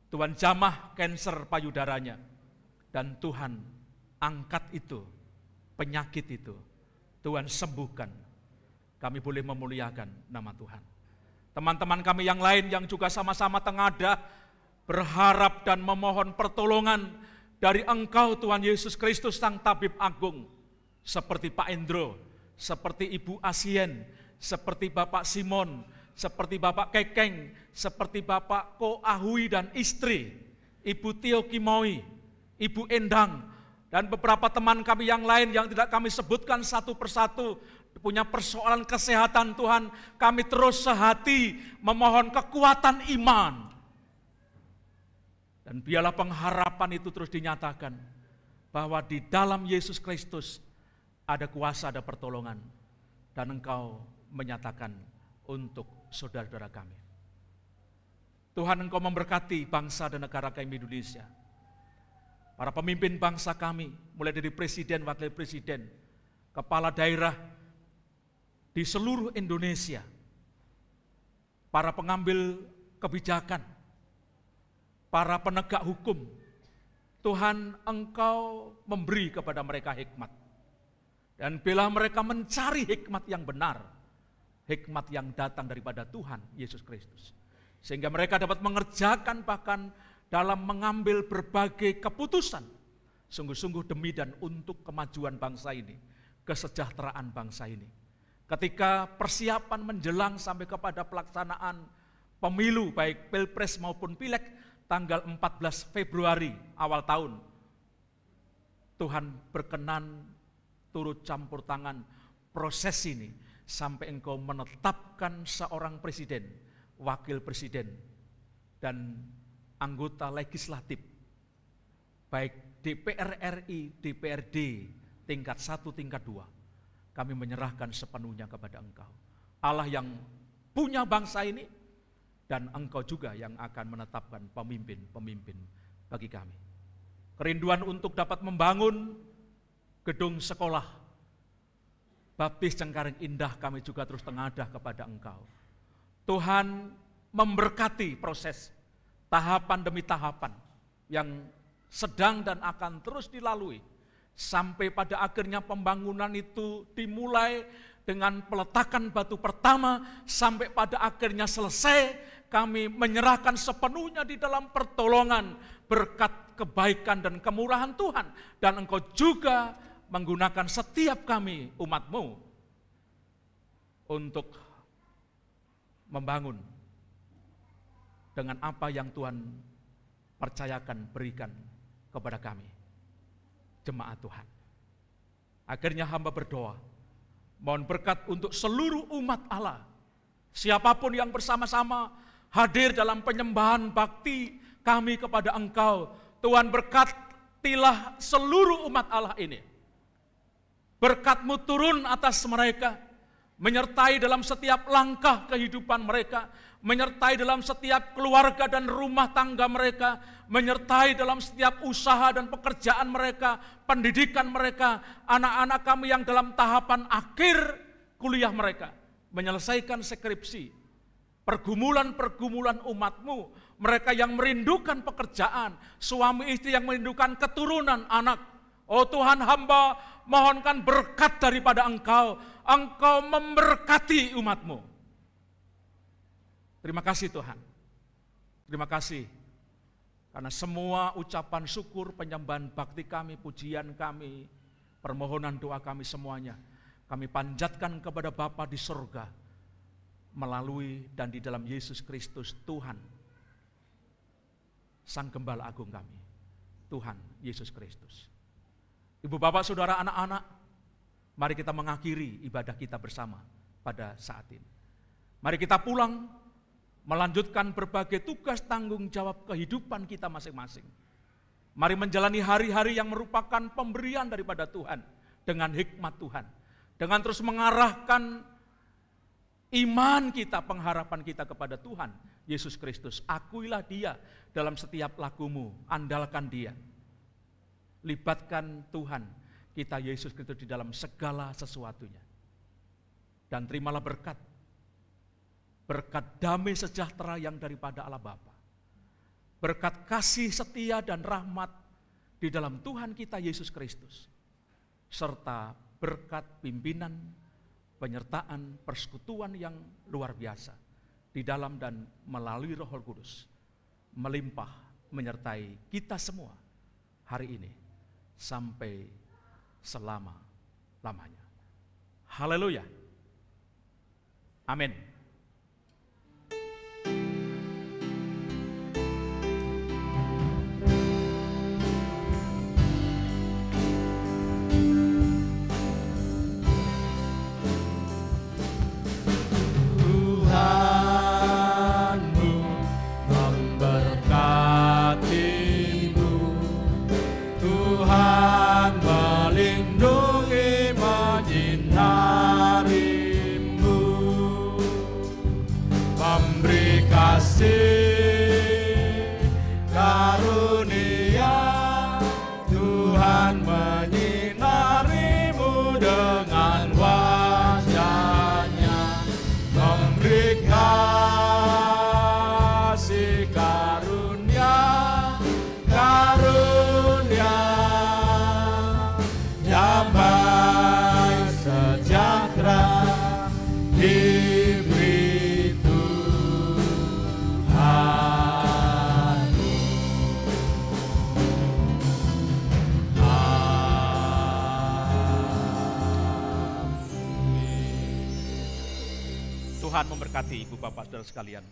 Tuhan jamah kanker payudaranya, dan Tuhan angkat itu, penyakit itu, Tuhan sembuhkan. Kami boleh memuliakan nama Tuhan. Teman-teman kami yang lain yang juga sama-sama tengadah, berharap dan memohon pertolongan dari Engkau Tuhan Yesus Kristus Sang Tabib Agung, seperti Pak Endro, seperti Ibu Asien, seperti Bapak Simon, seperti Bapak Kekeng, seperti Bapak Ko Ahui dan istri, Ibu Tio Kimoi, Ibu Endang, dan beberapa teman kami yang lain yang tidak kami sebutkan satu persatu, punya persoalan kesehatan Tuhan, kami terus sehati memohon kekuatan iman. Dan biarlah pengharapan itu terus dinyatakan, bahwa di dalam Yesus Kristus ada kuasa, ada pertolongan, dan Engkau menyatakan untuk saudara-saudara kami. Tuhan, Engkau memberkati bangsa dan negara kami Indonesia. Para pemimpin bangsa kami, mulai dari presiden, wakil presiden, kepala daerah di seluruh Indonesia, para pengambil kebijakan, para penegak hukum, Tuhan, Engkau memberi kepada mereka hikmat. Dan bila mereka mencari hikmat yang benar, hikmat yang datang daripada Tuhan Yesus Kristus, sehingga mereka dapat mengerjakan bahkan dalam mengambil berbagai keputusan, sungguh-sungguh demi dan untuk kemajuan bangsa ini, kesejahteraan bangsa ini. Ketika persiapan menjelang sampai kepada pelaksanaan pemilu, baik Pilpres maupun Pileg, tanggal 14 Februari awal tahun, Tuhan berkenan turut campur tangan proses ini, sampai Engkau menetapkan seorang presiden, wakil presiden, dan anggota legislatif, baik DPR RI, DPRD, tingkat 1, tingkat 2, kami menyerahkan sepenuhnya kepada Engkau. Allah yang punya bangsa ini, dan Engkau juga yang akan menetapkan pemimpin-pemimpin bagi kami. Kerinduan untuk dapat membangun gedung sekolah Baptis Cengkareng Indah kami juga terus tengadah kepada Engkau. Tuhan memberkati proses tahapan demi tahapan yang sedang dan akan terus dilalui, sampai pada akhirnya pembangunan itu dimulai dengan peletakan batu pertama, sampai pada akhirnya selesai, kami menyerahkan sepenuhnya di dalam pertolongan, berkat kebaikan dan kemurahan Tuhan. Dan Engkau juga menggunakan setiap kami, umat-Mu, untuk membangun dengan apa yang Tuhan percayakan, berikan kepada kami, jemaat Tuhan. Akhirnya hamba berdoa, mohon berkat untuk seluruh umat Allah, siapapun yang bersama-sama hadir dalam penyembahan bakti kami kepada Engkau. Tuhan, berkatilah seluruh umat Allah ini. Berkat-Mu turun atas mereka, menyertai dalam setiap langkah kehidupan mereka, menyertai dalam setiap keluarga dan rumah tangga mereka, menyertai dalam setiap usaha dan pekerjaan mereka, pendidikan mereka, anak-anak kami yang dalam tahapan akhir kuliah mereka, menyelesaikan skripsi, pergumulan-pergumulan umat-Mu, mereka yang merindukan pekerjaan, suami istri yang merindukan keturunan anak. Oh Tuhan, hamba mohonkan berkat daripada Engkau, Engkau memberkati umat-Mu. Terima kasih Tuhan, terima kasih karena semua ucapan syukur, penyembahan bakti kami, pujian kami, permohonan doa kami semuanya, kami panjatkan kepada Bapa di surga, melalui dan di dalam Yesus Kristus Tuhan, Sang Gembala Agung kami, Tuhan Yesus Kristus. Ibu bapak saudara anak-anak, mari kita mengakhiri ibadah kita bersama pada saat ini. Mari kita pulang, melanjutkan berbagai tugas tanggung jawab kehidupan kita masing-masing. Mari menjalani hari-hari yang merupakan pemberian daripada Tuhan dengan hikmat Tuhan. Dengan terus mengarahkan iman kita, pengharapan kita kepada Tuhan Yesus Kristus. Akuilah Dia dalam setiap lakumu, andalkan Dia. Libatkan Tuhan kita Yesus Kristus di dalam segala sesuatunya. Dan terimalah berkat damai sejahtera yang daripada Allah Bapa. Berkat kasih setia dan rahmat di dalam Tuhan kita Yesus Kristus. Serta berkat pimpinan, penyertaan, persekutuan yang luar biasa di dalam dan melalui Roh Kudus melimpah menyertai kita semua hari ini sampai selama-lamanya. Haleluya. Amin. Tuhan memberkati ibu bapak saudara sekalian.